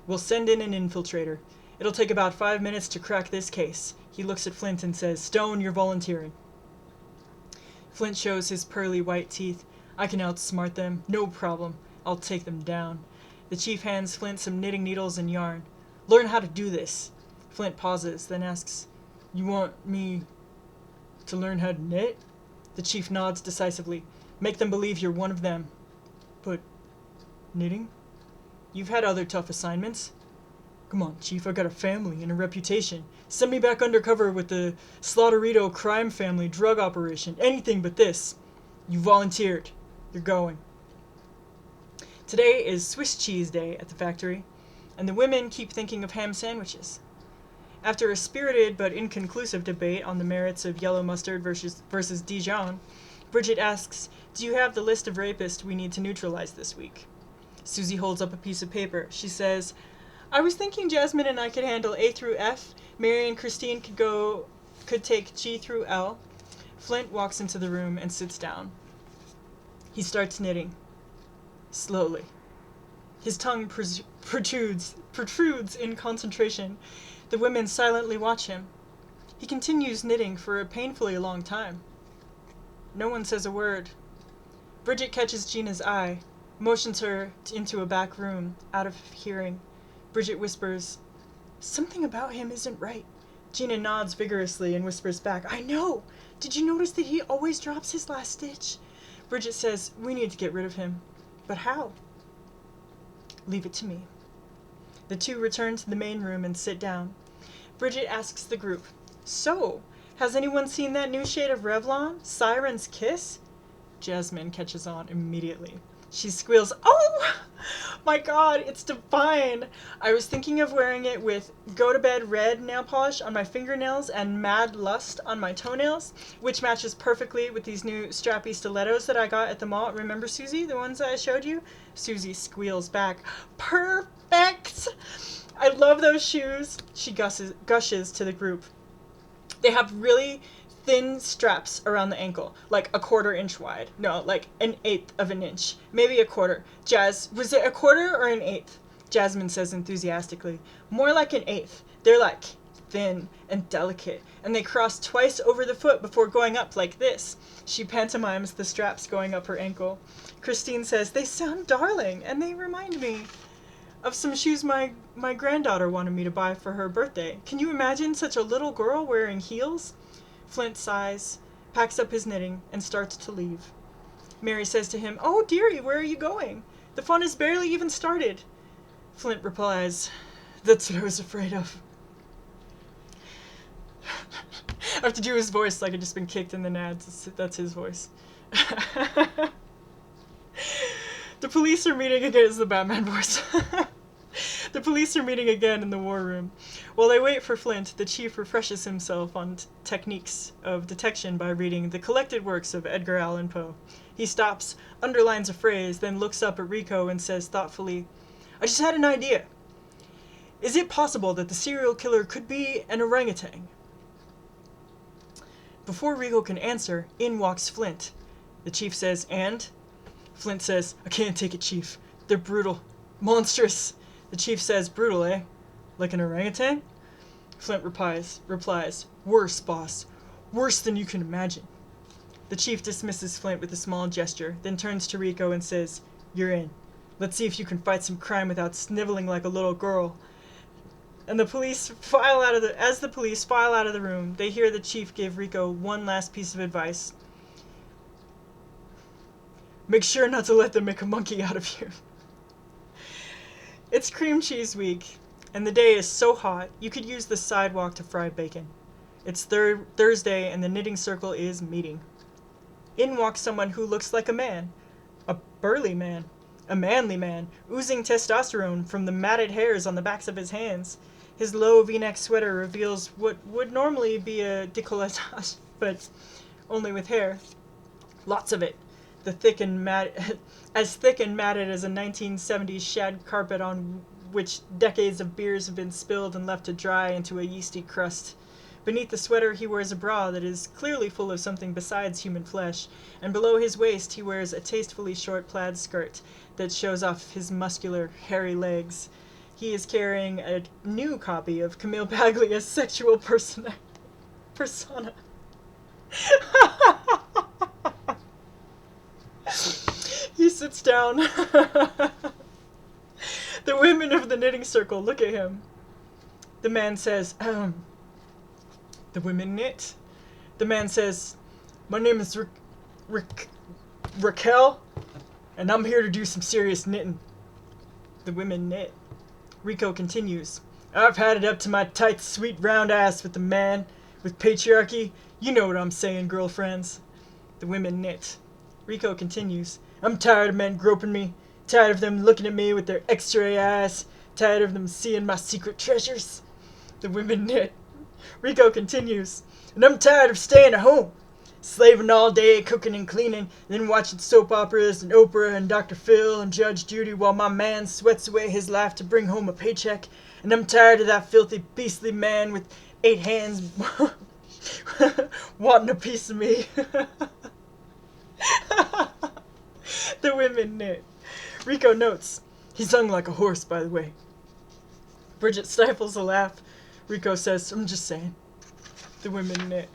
"We'll send in an infiltrator. It'll take about 5 minutes to crack this case." He looks at Flint and says, "Stone, you're volunteering." Flint shows his pearly white teeth. "I can outsmart them. No problem. I'll take them down." The chief hands Flint some knitting needles and yarn. "Learn how to do this." Flint pauses, then asks, "You want me to learn how to knit?" The chief nods decisively. "Make them believe you're one of them." "But knitting? You've had other tough assignments." "Come on, Chief, I got a family and a reputation. Send me back undercover with the Slaughterito crime family drug operation. Anything but this. You volunteered. You're going." Today is Swiss cheese day at the factory, and the women keep thinking of ham sandwiches. After a spirited but inconclusive debate on the merits of yellow mustard versus Dijon, Bridget asks, "Do you have the list of rapists we need to neutralize this week?" Susie holds up a piece of paper. She says, "I was thinking Jasmine and I could handle A through F. Mary and Christine could take G through L." Flint walks into the room and sits down. He starts knitting. Slowly. His tongue protrudes in concentration. The women silently watch him. He continues knitting for a painfully long time. No one says a word. Bridget catches Gina's eye, motions her into a back room, out of hearing. Bridget whispers, "Something about him isn't right." Gina nods vigorously and whispers back, "I know! Did you notice that he always drops his last stitch?" Bridget says, "We need to get rid of him." "But how?" "Leave it to me." The two return to the main room and sit down. Bridget asks the group, "So, has anyone seen that new shade of Revlon, Siren's Kiss?" Jasmine catches on immediately. She squeals, "Oh, my God, it's divine. I was thinking of wearing it with Go to Bed Red nail polish on my fingernails and Mad Lust on my toenails, which matches perfectly with these new strappy stilettos that I got at the mall. Remember, Susie, the ones that I showed you?" Susie squeals back, "Perfect! I love those shoes." She gushes to the group. They have really thin straps around the ankle, like a 1/4 inch wide. No, like 1/8 of an inch. Maybe a quarter. Was it a 1/4 or 1/8? Jasmine says enthusiastically. "More like 1/8. They're like thin and delicate, and they cross twice over the foot before going up like this." She pantomimes the straps going up her ankle. Christine says, "They sound darling, and they remind me of some shoes my granddaughter wanted me to buy for her birthday. Can you imagine such a little girl wearing heels?" Flint sighs, packs up his knitting, and starts to leave. Mary says to him, "Oh, dearie, where are you going? The fun has barely even started." Flint replies, "That's what I was afraid of." have to do his voice like I've just been kicked in the nads. That's his voice. The police are meeting again. Is the Batman voice. The police are meeting again in the war room. While they wait for Flint, the chief refreshes himself on techniques of detection by reading the collected works of Edgar Allan Poe. He stops, underlines a phrase, then looks up at Rico and says thoughtfully, "I just had an idea. Is it possible that the serial killer could be an orangutan?" Before Rico can answer, in walks Flint. The chief says, "And?" Flint says, "I can't take it, Chief. They're brutal. Monstrous." The chief says, "Brutal, eh? Like an orangutan?" Flint replies, "Worse, boss. Worse than you can imagine." The chief dismisses Flint with a small gesture, then turns to Rico and says, "You're in. Let's see if you can fight some crime without sniveling like a little girl." And as the police file out of the room, they hear the chief give Rico one last piece of advice. "Make sure not to let them make a monkey out of you." It's cream cheese week, and the day is so hot you could use the sidewalk to fry bacon. It's Thursday, and the knitting circle is meeting. In walks someone who looks like a man. A burly man. A manly man, oozing testosterone from the matted hairs on the backs of his hands. His low V-neck sweater reveals what would normally be a décolletage, but only with hair. Lots of it. As thick and matted as a 1970s shag carpet on which decades of beers have been spilled and left to dry into a yeasty crust. Beneath the sweater he wears a bra that is clearly full of something besides human flesh, and below his waist he wears a tastefully short plaid skirt that shows off his muscular, hairy legs. He is carrying a new copy of Camille Paglia's Sexual Persona. He sits down. The women of the knitting circle look at him. The man says, The women knit. The man says, "My name is Raquel, and I'm here to do some serious knitting." The women knit. Rico continues, "I've had it up to my tight, sweet, round ass with the man, with patriarchy. You know what I'm saying, girlfriends." The women knit. Rico continues, "I'm tired of men groping me, tired of them looking at me with their x-ray eyes, tired of them seeing my secret treasures." The women knit. Rico continues, "And I'm tired of staying at home, slaving all day, cooking and cleaning, then watching soap operas and Oprah and Dr. Phil and Judge Judy while my man sweats away his life to bring home a paycheck. And I'm tired of that filthy, beastly man with 8 hands wanting a piece of me." The women knit. Rico notes, "He's hung like a horse, by the way." Bridget stifles a laugh. Rico says, "I'm just saying." The women knit.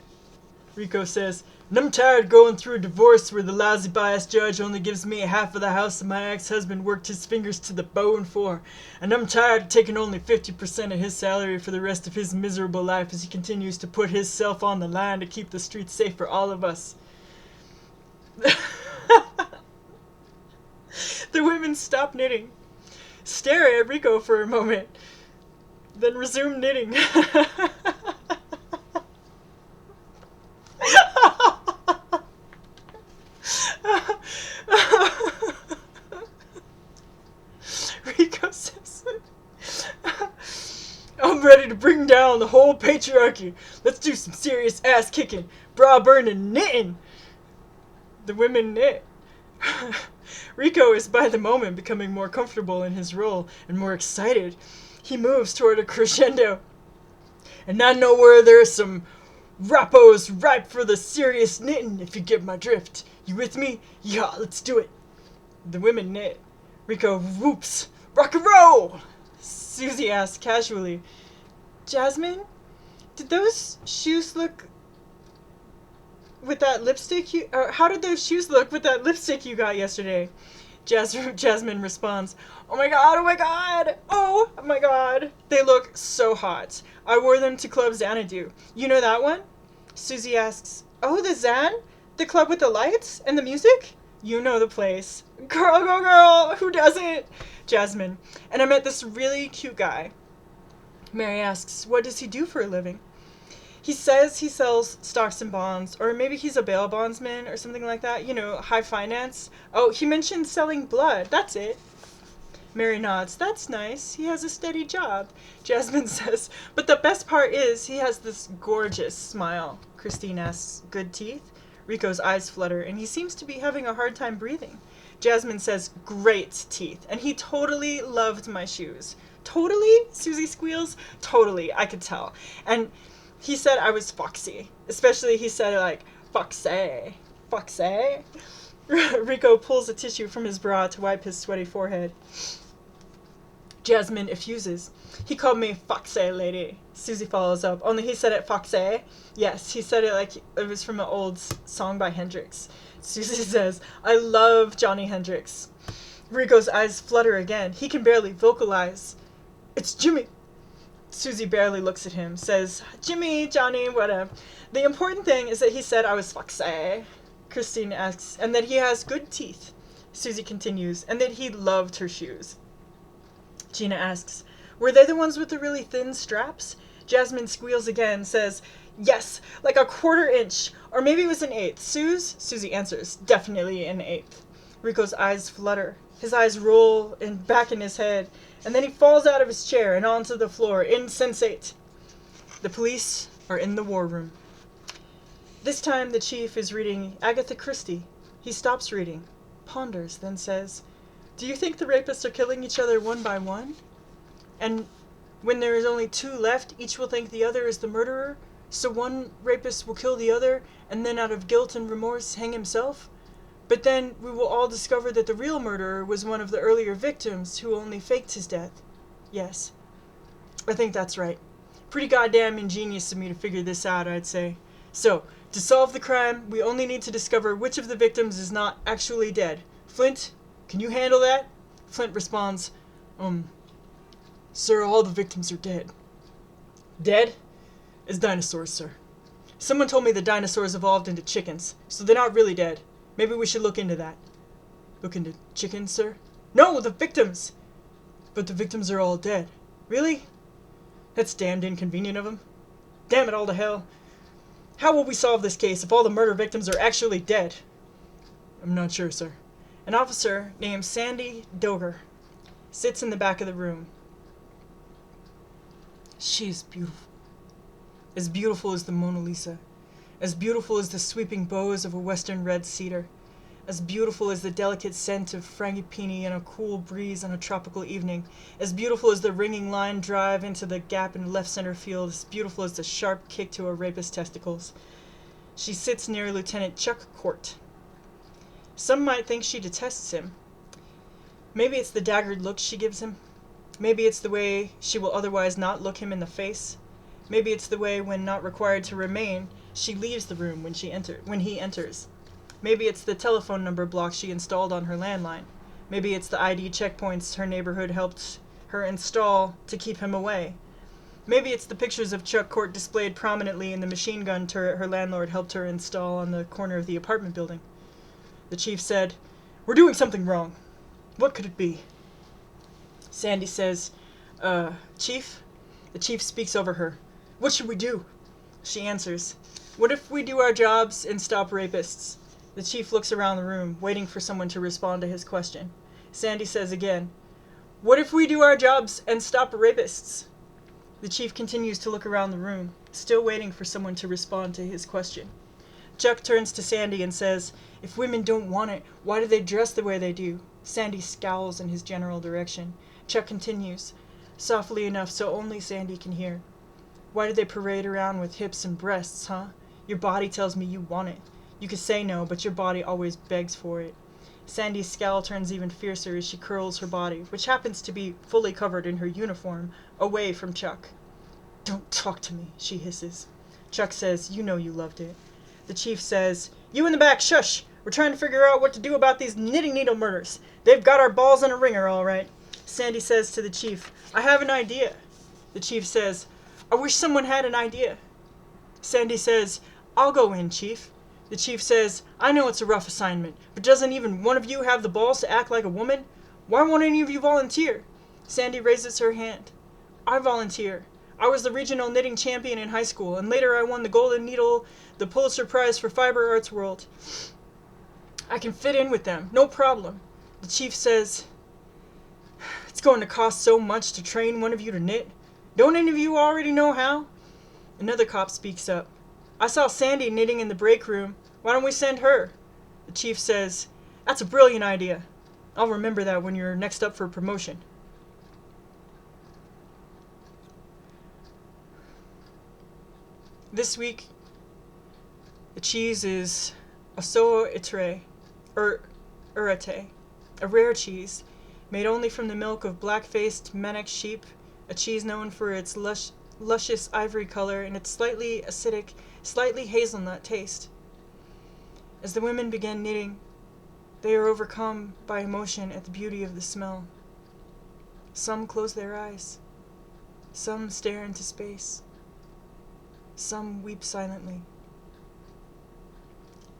Rico says, "And I'm tired of going through a divorce where the lousy biased judge only gives me half of the house that my ex-husband worked his fingers to the bone for. And I'm tired of taking only 50% of his salary for the rest of his miserable life as he continues to put his self on the line to keep the streets safe for all of us." The women stop knitting, stare at Rico for a moment, then resume knitting. Rico says, "I'm ready to bring down the whole patriarchy. Let's do some serious ass kicking, bra burning, knitting." The women knit. Rico is by the moment becoming more comfortable in his role and more excited. He moves toward a crescendo. "And I know where there's some rappos ripe for the serious knitting, if you get my drift. You with me? Yeah, let's do it." The women knit. Rico whoops, "Rock and roll!" Susie asks casually, "Jasmine, did those shoes look with that lipstick how did those shoes look with that lipstick you got yesterday?" Jasmine responds, oh my god, oh my god. They look so hot. I wore them to Club Xanadu. You know that one?" Susie asks, "Oh, the Xan? The club with the lights and the music?" "You know the place." Girl, go girl, who doesn't?" Jasmine, "And I met this really cute guy." Mary asks, "What does he do for a living?" He says he sells stocks and bonds, or maybe he's a bail bondsman or something like that. You know, high finance. Oh, he mentioned selling blood. That's it. Mary nods. That's nice. He has a steady job. Jasmine says, but the best part is he has this gorgeous smile. Christine asks, good teeth? Rico's eyes flutter, and he seems to be having a hard time breathing. Jasmine says, great teeth, and he totally loved my shoes. Totally? Susie squeals. Totally, I could tell. And he said I was foxy. Especially he said it like, foxy. Foxy? Rico pulls a tissue from his bra to wipe his sweaty forehead. Jasmine effuses. He called me foxy lady. Susie follows up. Only he said it foxy. Yes, he said it like it was from an old song by Hendrix. Susie says, I love Johnny Hendrix. Rico's eyes flutter again. He can barely vocalize. It's Jimmy. Susie barely looks at him, says, Jimmy, Johnny, whatever. The important thing is that he said I was foxy. Christine asks, and that he has good teeth. Susie continues, and that he loved her shoes. Gina asks, were they the ones with the really thin straps? Jasmine squeals again, says, yes, like a 1/4 inch, or maybe it was an 1/8. Susie answers, definitely an 1/8. Rico's eyes flutter. His eyes roll back in his head, and then he falls out of his chair and onto the floor, insensate. The police are in the war room. This time the chief is reading Agatha Christie. He stops reading, ponders, then says, do you think the rapists are killing each other one by one? And when there is only 2 left, each will think the other is the murderer, so one rapist will kill the other, and then out of guilt and remorse hang himself? But then we will all discover that the real murderer was one of the earlier victims who only faked his death. Yes, I think that's right. Pretty goddamn ingenious of me to figure this out, I'd say. So, to solve the crime, we only need to discover which of the victims is not actually dead. Flint, can you handle that? Flint responds, sir, all the victims are dead. Dead? As dinosaurs, sir. Someone told me the dinosaurs evolved into chickens, so they're not really dead. Maybe we should look into that. Look into chickens, sir? No, the victims! But the victims are all dead. Really? That's damned inconvenient of them. Damn it all to hell. How will we solve this case if all the murder victims are actually dead? I'm not sure, sir. An officer named Sandy Doger sits in the back of the room. She is beautiful. As beautiful as the Mona Lisa. As beautiful as the sweeping boughs of a western red cedar. As beautiful as the delicate scent of frangipani in a cool breeze on a tropical evening. As beautiful as the ringing line drive into the gap in left center field. As beautiful as the sharp kick to a rapist's testicles. She sits near Lieutenant Chuck Court. Some might think she detests him. Maybe it's the daggered look she gives him. Maybe it's the way she will otherwise not look him in the face. Maybe it's the way, when not required to remain, she leaves the room when he enters. Maybe it's the telephone number block she installed on her landline. Maybe it's the ID checkpoints her neighborhood helped her install to keep him away. Maybe it's the pictures of Chuck Court displayed prominently in the machine gun turret her landlord helped her install on the corner of the apartment building. The chief said, "We're doing something wrong. What could it be?" Sandy says, Chief? The chief speaks over her. "What should we do?" She answers, "What if we do our jobs and stop rapists?" The chief looks around the room, waiting for someone to respond to his question. Sandy says again, "What if we do our jobs and stop rapists?" The chief continues to look around the room, still waiting for someone to respond to his question. Chuck turns to Sandy and says, "If women don't want it, why do they dress the way they do?" Sandy scowls in his general direction. Chuck continues, softly enough so only Sandy can hear. "Why do they parade around with hips and breasts, huh? Your body tells me you want it. You could say no, but your body always begs for it." Sandy's scowl turns even fiercer as she curls her body, which happens to be fully covered in her uniform, away from Chuck. "Don't talk to me," she hisses. Chuck says, "You know you loved it." The chief says, "You in the back, shush! We're trying to figure out what to do about these knitting needle murders. They've got our balls in a ringer, all right." Sandy says to the chief, "I have an idea." The chief says, "I wish someone had an idea." Sandy says, "I'll go in, chief." The chief says, "I know it's a rough assignment, but doesn't even one of you have the balls to act like a woman? Why won't any of you volunteer?" Sandy raises her hand. "I volunteer. I was the regional knitting champion in high school, and later I won the Golden Needle, the Pulitzer Prize for Fiber Arts World. I can fit in with them, no problem. The chief says, it's going to cost so much to train one of you to knit. Don't any of you already know how? Another cop speaks up. I saw Sandy knitting in the break room. Why don't we send her? The chief says, that's a brilliant idea. I'll remember that when you're next up for promotion. This week, the cheese is Osso Itre, Urate, a rare cheese, made only from the milk of black-faced Manic sheep, a cheese known for its luscious ivory color and its slightly acidic, slightly hazelnut taste. As the women begin knitting, they are overcome by emotion at the beauty of the smell. Some close their eyes. Some stare into space. Some weep silently.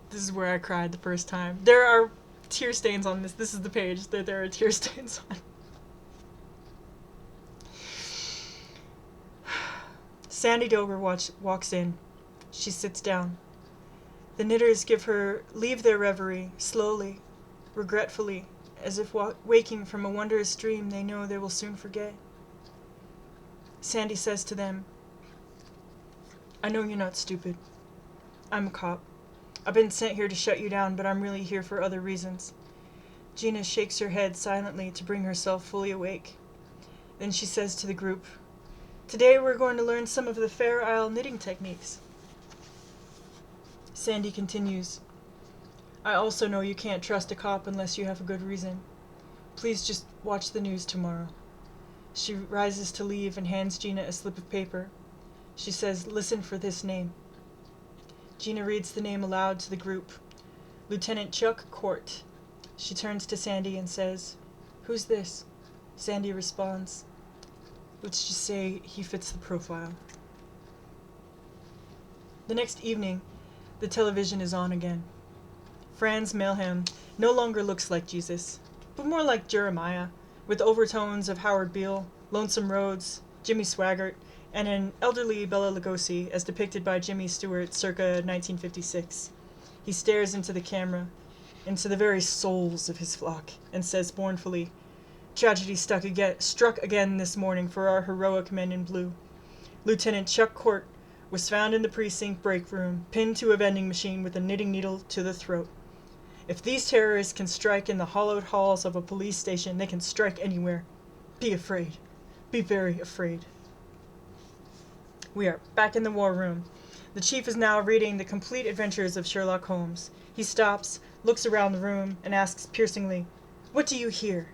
This is where I cried the first time. There are tear stains on this. This is the page that there are tear stains on. Sandy Dover walks in. She sits down. The knitters leave their reverie, slowly, regretfully, as if waking from a wondrous dream they know they will soon forget. Sandy says to them, I know you're not stupid. I'm a cop. I've been sent here to shut you down, but I'm really here for other reasons. Gina shakes her head silently to bring herself fully awake. Then she says to the group, today we're going to learn some of the Fair Isle knitting techniques. Sandy continues, I also know you can't trust a cop unless you have a good reason. Please just watch the news tomorrow. She rises to leave and hands Gina a slip of paper. She says, listen for this name. Gina reads the name aloud to the group. Lieutenant Chuck Court. She turns to Sandy and says, who's this? Sandy responds, let's just say he fits the profile. The next evening, the television is on again. Franz Maelhelm no longer looks like Jesus, but more like Jeremiah, with overtones of Howard Beale, Lonesome Rhodes, Jimmy Swaggart, and an elderly Bela Lugosi as depicted by Jimmy Stewart circa 1956. He stares into the camera, into the very souls of his flock, and says mournfully, tragedy struck again this morning for our heroic men in blue. Lieutenant Chuck Court was found in the precinct break room, pinned to a vending machine with a knitting needle to the throat. If these terrorists can strike in the hollowed halls of a police station, they can strike anywhere. Be afraid. Be very afraid. We are back in the war room. The chief is now reading The Complete Adventures of Sherlock Holmes. He stops, looks around the room, and asks piercingly, what do you hear?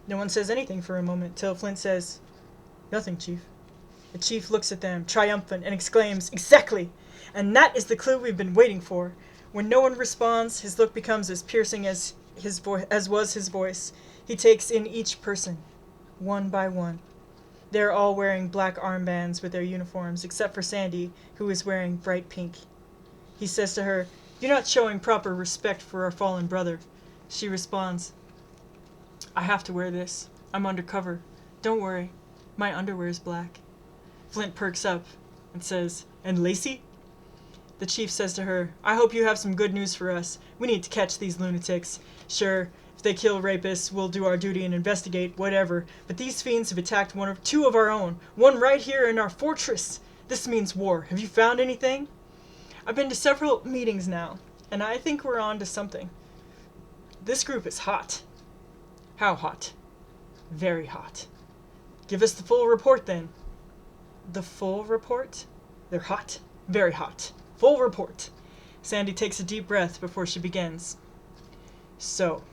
No one says anything for a moment, till Flint says, nothing, Chief. The chief looks at them, triumphant, and exclaims, exactly! And that is the clue we've been waiting for. When no one responds, his look becomes as piercing as was his voice. He takes in each person, one by one. They are all wearing black armbands with their uniforms, except for Sandy, who is wearing bright pink. He says to her, you're not showing proper respect for our fallen brother. She responds, I have to wear this. I'm undercover. Don't worry. My underwear's black. Flint perks up and says, and Lacey? The chief says to her, I hope you have some good news for us. We need to catch these lunatics. Sure, if they kill rapists, we'll do our duty and investigate, whatever. But these fiends have attacked two of our own. One right here in our fortress. This means war. Have you found anything? I've been to several meetings now, and I think we're on to something. This group is hot. How hot? Very hot. Give us the full report, then. The full report? They're hot. Very hot. Full report. Sandy takes a deep breath before she begins. So,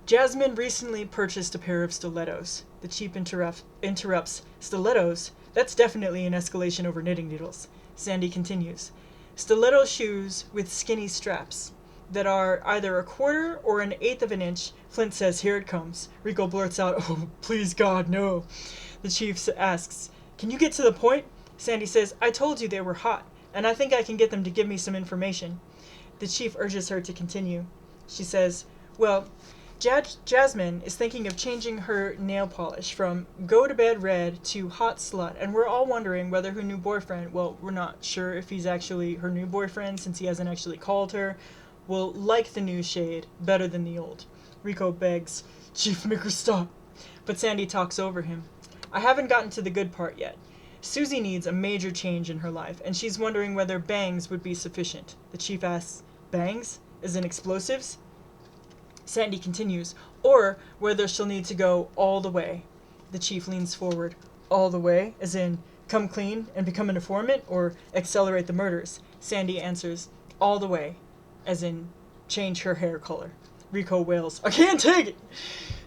Jasmine recently purchased a pair of stilettos. The chief interrupts. Stilettos? That's definitely an escalation over knitting needles. Sandy continues. Stiletto shoes with skinny straps that are either a quarter or an eighth of an inch. Flint says, here it comes. Rico blurts out, oh, please God, no. The chief asks, can you get to the point? Sandy says, I told you they were hot, and I think I can get them to give me some information. The chief urges her to continue. She says, well, Jasmine is thinking of changing her nail polish from go to bed red to hot slut, and we're all wondering whether her new boyfriend, well, we're not sure if he's actually her new boyfriend since he hasn't actually called her, will like the new shade better than the old. Rico begs, "Chief, make her stop." But Sandy talks over him. I haven't gotten to the good part yet. Susie needs a major change in her life, and she's wondering whether bangs would be sufficient. The chief asks, "Bangs? As in explosives?" Sandy continues, "Or whether she'll need to go all the way." The chief leans forward. "All the way? As in, come clean and become an informant, or accelerate the murders?" Sandy answers, "All the way. As in, change her hair color." Rico wails, "I can't take it!"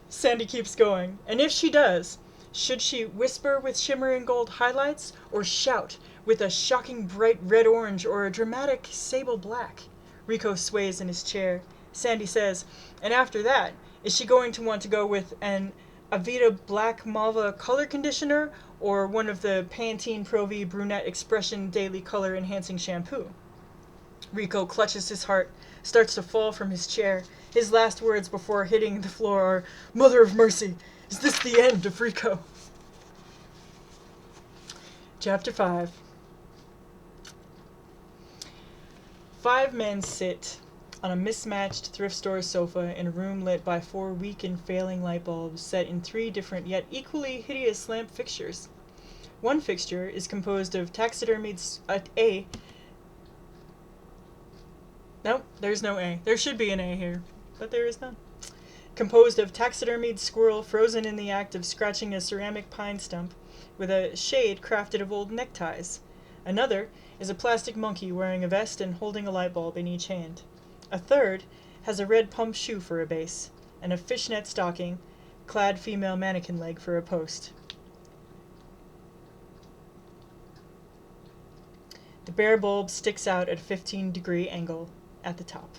Sandy keeps going. "And if she does, should she whisper with shimmering gold highlights, or shout with a shocking bright red-orange or a dramatic sable black?" Rico sways in his chair. Sandy says, "And after that, is she going to want to go with an Avita Black Malva color conditioner or one of the Pantene Pro-V Brunette Expression Daily Color Enhancing Shampoo?" Rico clutches his heart, starts to fall from his chair. His last words before hitting the floor are, "Mother of mercy, is this the end of Rico?" Chapter 5. 5 men sit on a mismatched thrift store sofa in a room lit by 4 weak and failing light bulbs set in 3 different yet equally hideous lamp fixtures. One fixture is composed of taxidermied No, there's no A. There should be an A here, but there is none. Composed of taxidermied squirrel frozen in the act of scratching a ceramic pine stump with a shade crafted of old neckties. Another is a plastic monkey wearing a vest and holding a light bulb in each hand. A third has a red pump shoe for a base, and a fishnet stocking, clad female mannequin leg for a post. The bare bulb sticks out at a 15-degree angle at the top.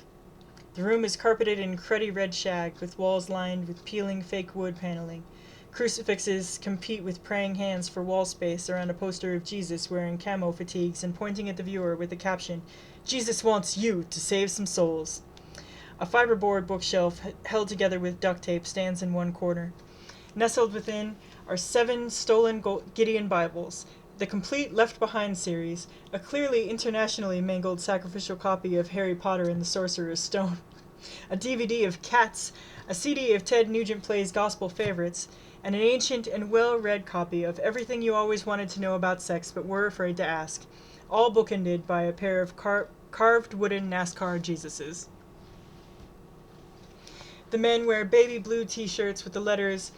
The room is carpeted in cruddy red shag, with walls lined with peeling fake wood paneling. Crucifixes compete with praying hands for wall space around a poster of Jesus wearing camo fatigues and pointing at the viewer with the caption, "Jesus wants you to save some souls." A fiberboard bookshelf held together with duct tape stands in one corner. Nestled within are 7 stolen Gideon Bibles, the complete Left Behind series, a clearly internationally mangled sacrificial copy of Harry Potter and the Sorcerer's Stone, a DVD of Cats, a CD of Ted Nugent Plays Gospel Favorites, and an ancient and well-read copy of Everything You Always Wanted to Know About Sex But Were Afraid to Ask, all bookended by a pair of carved wooden NASCAR Jesuses. The men wear baby blue t-shirts with the letters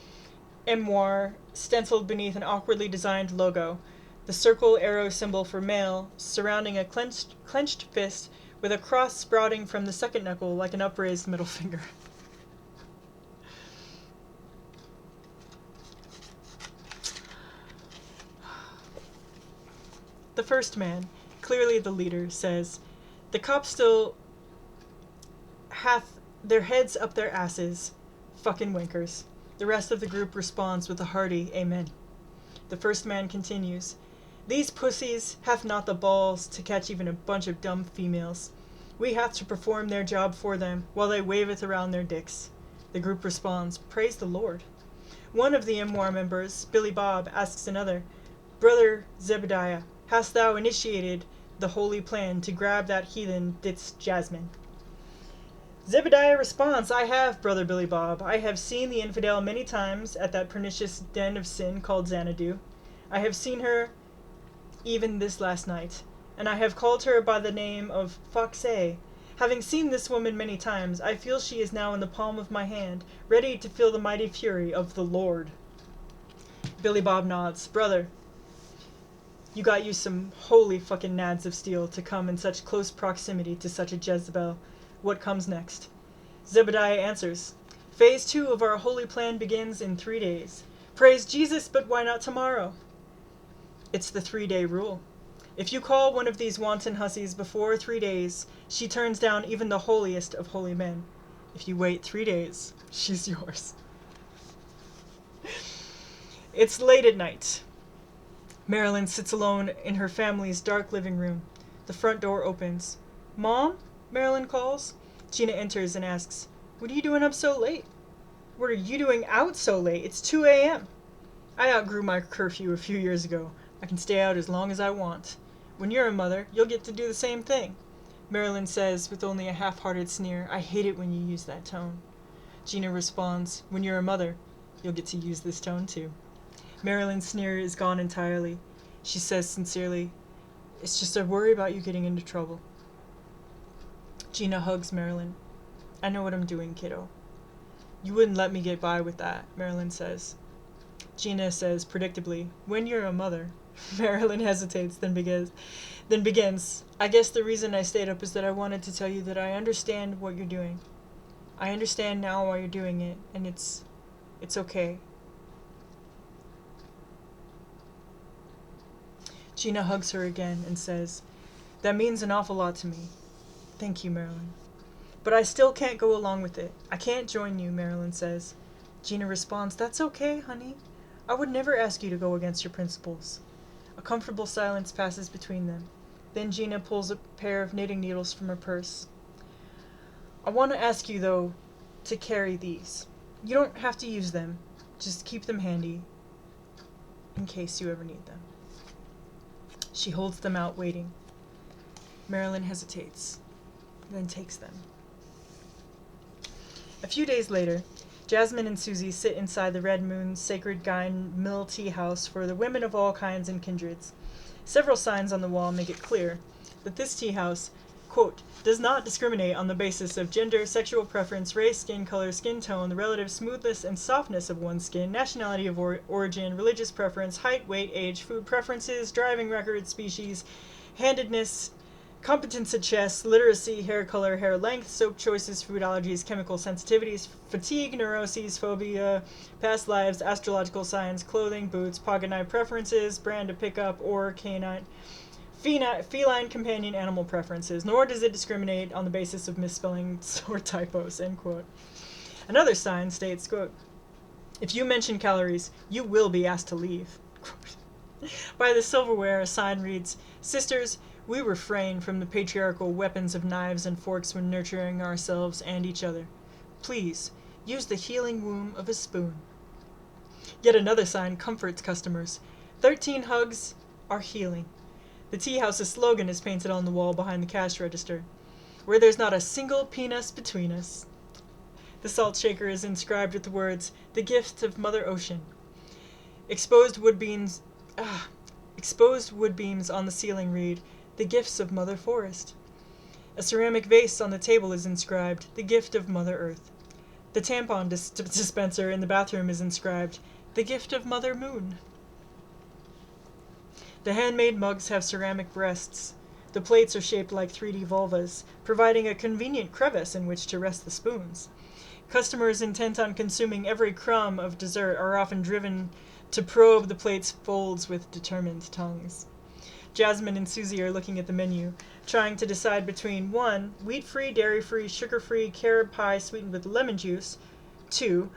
Memoir stenciled beneath an awkwardly designed logo, the circle arrow symbol for male, surrounding a clenched fist with a cross sprouting from the second knuckle like an upraised middle finger. The first man, clearly the leader, says, "The cops still hath their heads up their asses. Fucking winkers." The rest of the group responds with a hearty amen. The first man continues, "These pussies have not the balls to catch even a bunch of dumb females. We have to perform their job for them while they waveth around their dicks." The group responds, "Praise the Lord." One of the Memoir members, Billy Bob, asks another, "Brother Zebediah, hast thou initiated the holy plan to grab that heathen ditz Jasmine?" Zebediah responds, "I have, Brother Billy Bob. I have seen the infidel many times at that pernicious den of sin called Xanadu. I have seen her even this last night, and I have called her by the name of Foxay. Having seen this woman many times, I feel she is now in the palm of my hand, ready to feel the mighty fury of the Lord." Billy Bob nods. "Brother, you got you some holy fucking nads of steel to come in such close proximity to such a Jezebel. What comes next?" Zebediah answers, "Phase 2 of our holy plan begins in 3 days. Praise Jesus, but why not tomorrow?" It's the 3-day rule. If you call one of these wanton hussies before 3 days, she turns down even the holiest of holy men. If you wait 3 days, she's yours. It's late at night. Marilyn sits alone in her family's dark living room. The front door opens. "Mom?" Marilyn calls. Gina enters and asks, "What are you doing up so late?" What are you doing out so late? It's 2 a.m. I outgrew my curfew a few years ago. I can stay out as long as I want. When you're a mother, you'll get to do the same thing. Marilyn says with only a half-hearted sneer, I hate it when you use that tone. Gina responds, when you're a mother, you'll get to use this tone too. Marilyn's sneer is gone entirely. She says sincerely, it's just I worry about you getting into trouble. Gina hugs Marilyn. I know what I'm doing, kiddo. You wouldn't let me get by with that, Marilyn says. Gina says predictably, when you're a mother. Marilyn hesitates, then begins. I guess the reason I stayed up is that I wanted to tell you that I understand what you're doing. I understand now why you're doing it, and it's okay. Gina hugs her again and says, that means an awful lot to me. Thank you, Marilyn. But I still can't go along with it. I can't join you, Marilyn says. Gina responds, that's okay, honey. I would never ask you to go against your principles. A comfortable silence passes between them. Then Gina pulls a pair of knitting needles from her purse. I want to ask you, though, to carry these. You don't have to use them. Just keep them handy in case you ever need them. She holds them out, waiting. Marilyn hesitates, then takes them. A few days later, Jasmine and Susie sit inside the Red Moon's Sacred Gyn Mill Tea House for the women of all kinds and kindreds. Several signs on the wall make it clear that this tea house, quote, does not discriminate on the basis of gender, sexual preference, race, skin color, skin tone, the relative smoothness and softness of one's skin, nationality of origin, religious preference, height, weight, age, food preferences, driving record, species, handedness, competence at chess, literacy, hair color, hair length, soap choices, food allergies, chemical sensitivities, fatigue, neuroses, phobia, past lives, astrological signs, clothing, boots, pocket knife preferences, brand of pickup, or canine, feline companion animal preferences, nor does it discriminate on the basis of misspellings or typos, end quote. Another sign states, quote, if you mention calories, you will be asked to leave. By the silverware, a sign reads, sisters, we refrain from the patriarchal weapons of knives and forks when nurturing ourselves and each other. Please, use the healing womb of a spoon. Yet another sign comforts customers. 13 hugs are healing. The tea house's slogan is painted on the wall behind the cash register. Where there's not a single penis between us. The salt shaker is inscribed with the words, the gift of Mother Ocean. Exposed wood beams on the ceiling read, the gifts of Mother Forest. A ceramic vase on the table is inscribed, the gift of Mother Earth. The tampon dispenser in the bathroom is inscribed, the gift of Mother Moon. The handmade mugs have ceramic breasts. The plates are shaped like 3D vulvas, providing a convenient crevice in which to rest the spoons. Customers intent on consuming every crumb of dessert are often driven to probe the plate's folds with determined tongues. Jasmine and Susie are looking at the menu, trying to decide between 1. Wheat-free, dairy-free, sugar-free carob pie sweetened with lemon juice, 2.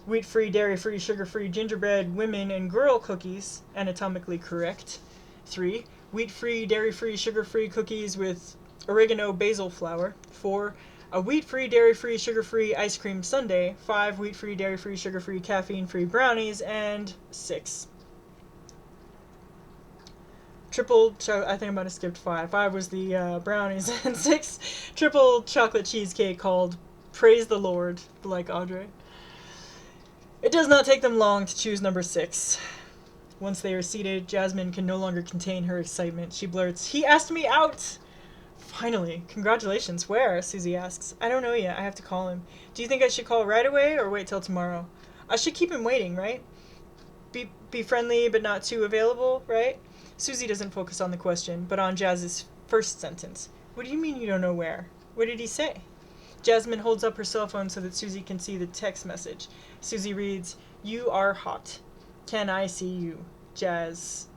Wheat-free, dairy-free, sugar-free gingerbread women and girl cookies, anatomically correct, 3. Wheat-free, dairy-free, sugar-free cookies with oregano basil flour, 4. A wheat-free, dairy-free, sugar-free ice cream sundae, 5. Wheat-free, dairy-free, sugar-free, caffeine-free brownies, and 6. I think I might have skipped 5. 5 was the brownies, and 6, triple chocolate cheesecake called Praise the Lord, like Audrey. It does not take them long to choose number 6. Once they are seated, Jasmine can no longer contain her excitement. She blurts, he asked me out! Finally, congratulations. Where? Susie asks. I don't know yet. I have to call him. Do you think I should call right away or wait till tomorrow? I should keep him waiting, right? Be friendly but not too available, right? Susie doesn't focus on the question, but on Jazz's first sentence. What do you mean you don't know where? What did he say? Jasmine holds up her cell phone so that Susie can see the text message. Susie reads, you are hot. Can I see you? Jazz.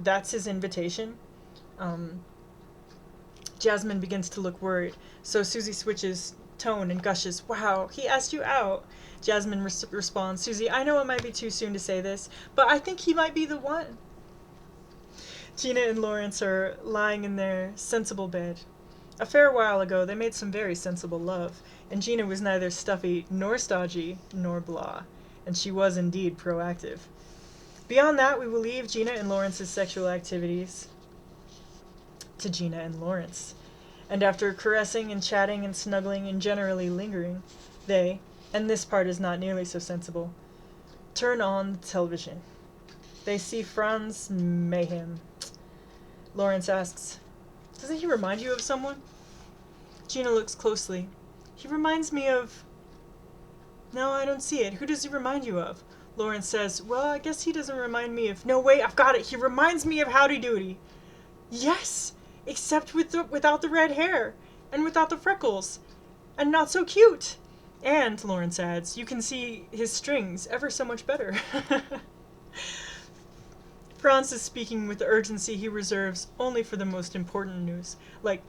That's his invitation? Jasmine begins to look worried, so Susie switches tone and gushes, wow, he asked you out. Jasmine responds, Susie, I know it might be too soon to say this, but I think he might be the one. Gina and Lawrence are lying in their sensible bed. A fair while ago they made some very sensible love, and Gina was neither stuffy nor stodgy nor blah, and she was indeed proactive. Beyond that, we will leave Gina and Lawrence's sexual activities to Gina and Lawrence. And after caressing and chatting and snuggling and generally lingering, they, and this part is not nearly so sensible, turn on the television. They see Franz Mayhem. Lawrence asks, "Doesn't he remind you of someone?" Gina looks closely. "He reminds me of..." "No, I don't see it. Who does he remind you of?" Lawrence says, "Well, I guess he doesn't remind me of..." "No, wait, I've got it. He reminds me of Howdy Doody." "Yes, except without the red hair, and without the freckles, and not so cute. And," Lawrence adds, "you can see his strings ever so much better." Franz is speaking with the urgency he reserves only for the most important news, like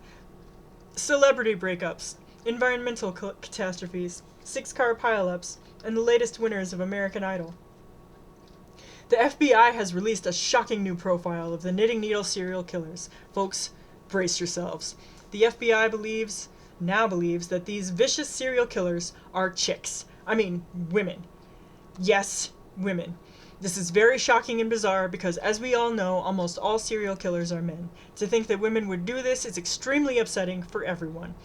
celebrity breakups, environmental catastrophes, 6-car pileups, and the latest winners of American Idol. The FBI has released a shocking new profile of the Knitting Needle serial killers. Folks, brace yourselves. The FBI now believes that these vicious serial killers are chicks. I mean, women. Yes, women. This is very shocking and bizarre because, as we all know, almost all serial killers are men. To think that women would do this is extremely upsetting for everyone.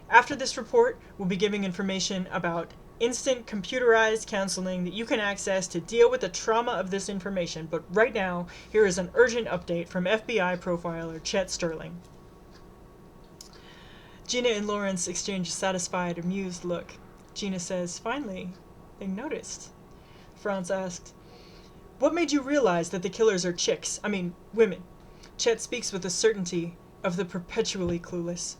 After this report, we'll be giving information about instant computerized counseling that you can access to deal with the trauma of this information. But right now, here is an urgent update from FBI profiler Chet Sterling. Gina and Lawrence exchange a satisfied, amused look. Gina says, "Finally, they noticed." Franz asked, "What made you realize that the killers are chicks? I mean, women?" Chet speaks with the certainty of the perpetually clueless.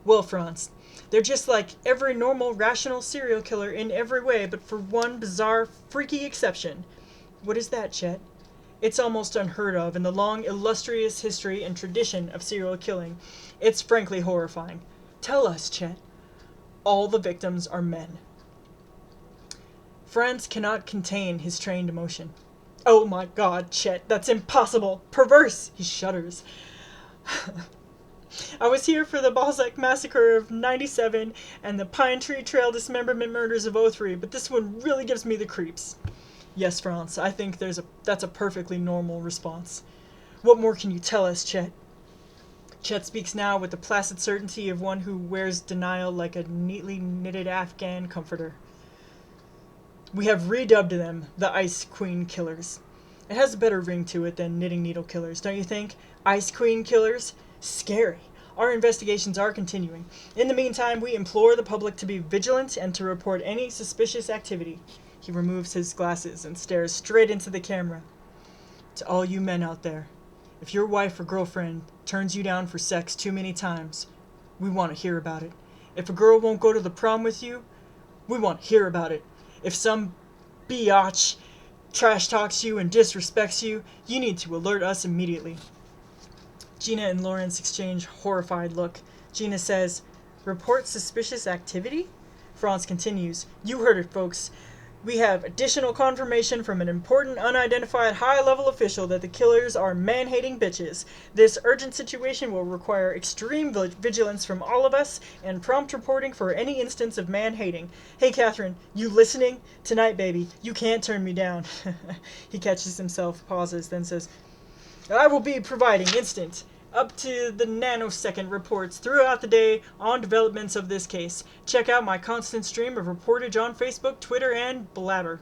"Well, Franz, they're just like every normal, rational serial killer in every way, but for one bizarre, freaky exception." "What is that, Chet?" "It's almost unheard of in the long, illustrious history and tradition of serial killing. It's frankly horrifying." "Tell us, Chet." "All the victims are men." Franz cannot contain his trained emotion. "Oh my God, Chet, that's impossible! Perverse!" He shudders. "I was here for the Balzac massacre of '97 and the Pine Tree Trail dismemberment murders of '03, but this one really gives me the creeps." "Yes, Franz, I think that's a perfectly normal response." "What more can you tell us, Chet?" Chet speaks now with the placid certainty of one who wears denial like a neatly knitted Afghan comforter. "We have redubbed them the Ice Queen Killers. It has a better ring to it than Knitting Needle Killers, don't you think? Ice Queen Killers? Scary. Our investigations are continuing. In the meantime, we implore the public to be vigilant and to report any suspicious activity." He removes his glasses and stares straight into the camera. "To all you men out there, if your wife or girlfriend turns you down for sex too many times, we want to hear about it. If a girl won't go to the prom with you, we want to hear about it. If some biatch trash talks you and disrespects you, you need to alert us immediately." Gina and Lawrence exchange horrified look. Gina says, "Report suspicious activity?" Franz continues, "You heard it, folks. We have additional confirmation from an important unidentified high-level official that the killers are man-hating bitches. This urgent situation will require extreme vigilance from all of us and prompt reporting for any instance of man-hating. Hey, Catherine, you listening? Tonight, baby, you can't turn me down." He catches himself, pauses, then says, "I will be providing instant, up to the nanosecond reports throughout the day on developments of this case. Check out my constant stream of reportage on Facebook, Twitter, and Blabber."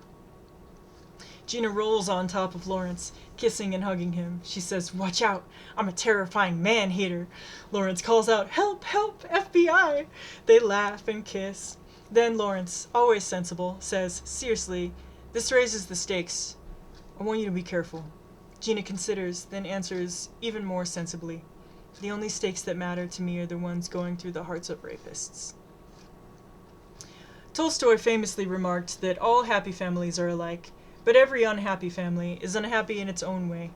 Gina rolls on top of Lawrence, kissing and hugging him. She says, "Watch out, I'm a terrifying man-hater." Lawrence calls out, "Help, help, FBI!" They laugh and kiss. Then Lawrence, always sensible, says, "Seriously, this raises the stakes. I want you to be careful." Gina considers, then answers even more sensibly, "The only stakes that matter to me are the ones going through the hearts of rapists." Tolstoy famously remarked that all happy families are alike, but every unhappy family is unhappy in its own way.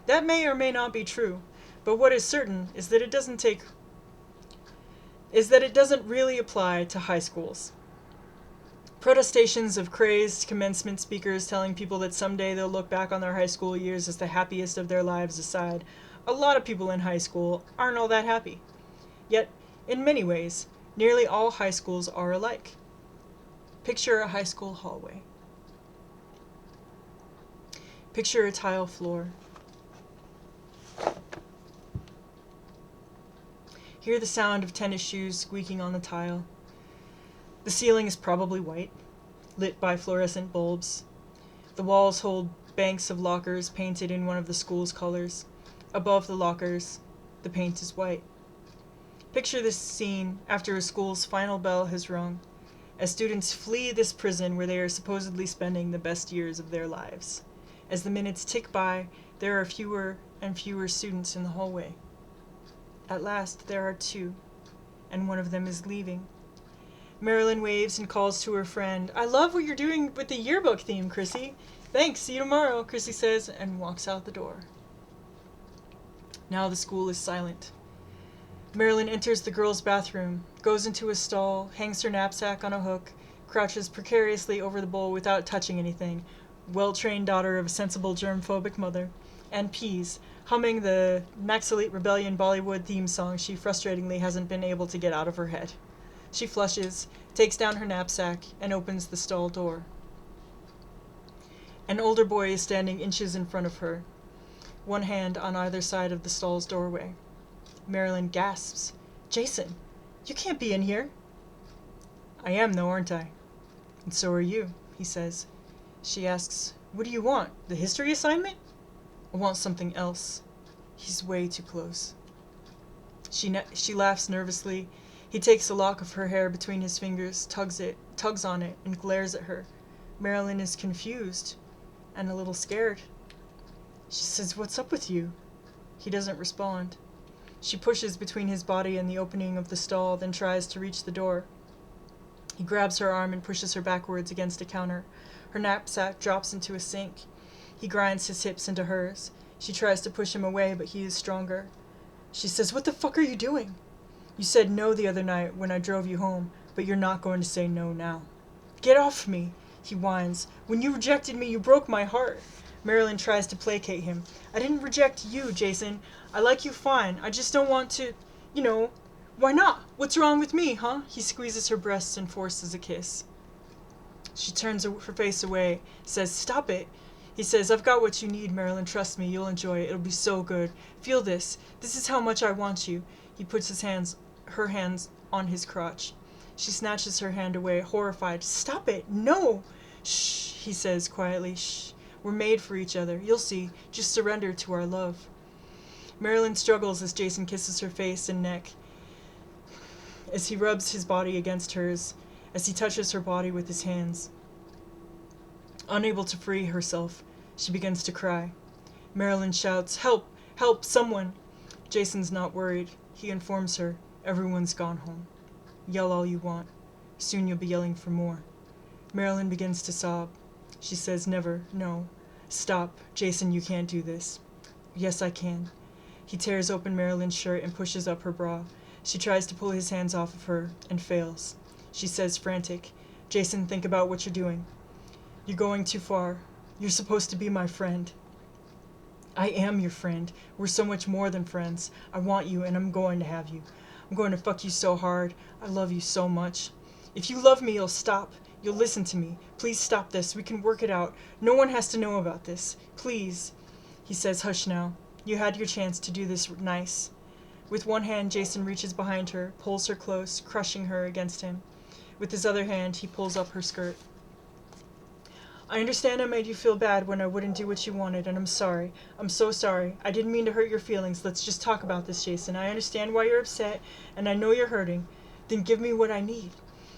That may or may not be true, but what is certain is that it doesn't really apply to high schools. Protestations of crazed commencement speakers telling people that someday they'll look back on their high school years as the happiest of their lives aside, a lot of people in high school aren't all that happy. Yet, In many ways, nearly all high schools are alike. Picture a high school hallway. Picture a tile floor. Hear the sound of tennis shoes squeaking on the tile. The ceiling is probably white, lit by fluorescent bulbs. The walls hold banks of lockers painted in one of the school's colors. Above the lockers, the paint is white. Picture this scene after a school's final bell has rung, as students flee this prison where they are supposedly spending the best years of their lives. As the minutes tick by, there are fewer and fewer students in the hallway. At last, there are 2, and one of them is leaving. Marilyn waves and calls to her friend. "I love what you're doing with the yearbook theme, Chrissy." "Thanks, see you tomorrow," Chrissy says, and walks out the door. Now the school is silent. Marilyn enters the girls' bathroom, goes into a stall, hangs her knapsack on a hook, crouches precariously over the bowl without touching anything, well-trained daughter of a sensible germ-phobic mother, and pees, humming the Naxalite Rebellion Bollywood theme song she frustratingly hasn't been able to get out of her head. She flushes, takes down her knapsack, and opens the stall door. An older boy is standing inches in front of her, one hand on either side of the stall's doorway. Marilyn gasps. "Jason, you can't be in here." "I am, though, aren't I?" "And so are you," he says. She asks, "What do you want? The history assignment?" "I want something else." He's way too close. She laughs nervously. He takes a lock of her hair between his fingers, tugs on it, and glares at her. Marilyn is confused and a little scared. She says, "What's up with you?" He doesn't respond. She pushes between his body and the opening of the stall, then tries to reach the door. He grabs her arm and pushes her backwards against a counter. Her knapsack drops into a sink. He grinds his hips into hers. She tries to push him away, but he is stronger. She says, "What the fuck are you doing? You said no the other night when I drove you home, but you're not going to say no now." "Get off me," he whines. "When you rejected me, you broke my heart." Marilyn tries to placate him. "I didn't reject you, Jason. I like you fine. I just don't want to, Why not? What's wrong with me, huh?" He squeezes her breasts and forces a kiss. She turns her face away, says, "Stop it." He says, "I've got what you need, Marilyn. Trust me, you'll enjoy it. It'll be so good. Feel this. This is how much I want you." He puts her hands on his crotch. She snatches her hand away, horrified. "Stop it. No." "Shh," he says quietly. "Shh. We're made for each other. You'll see. Just surrender to our love." Marilyn struggles as Jason kisses her face and neck, as he rubs his body against hers, as he touches her body with his hands. Unable to free herself, she begins to cry. Marilyn shouts, "Help! Help! Someone!" Jason's not worried. He informs her, "Everyone's gone home. Yell all you want. Soon you'll be yelling for more." Marilyn begins to sob. She says, "Never. No. Stop. Jason, you can't do this." "Yes, I can." He tears open Marilyn's shirt and pushes up her bra. She tries to pull his hands off of her and fails. She says, frantic, "Jason, think about what you're doing. You're going too far. You're supposed to be my friend." "I am your friend. We're so much more than friends. I want you, and I'm going to have you. I'm going to fuck you so hard. I love you so much. If you love me, you'll stop. You'll listen to me. Please stop this. We can work it out. No one has to know about this. Please." He says, "Hush now. You had your chance to do this nice." With one hand, Jason reaches behind her, pulls her close, crushing her against him. With his other hand, he pulls up her skirt. "I understand I made you feel bad when I wouldn't do what you wanted, and I'm sorry. I'm so sorry. I didn't mean to hurt your feelings. Let's just talk about this, Jason. I understand why you're upset, and I know you're hurting. Then give me what I need.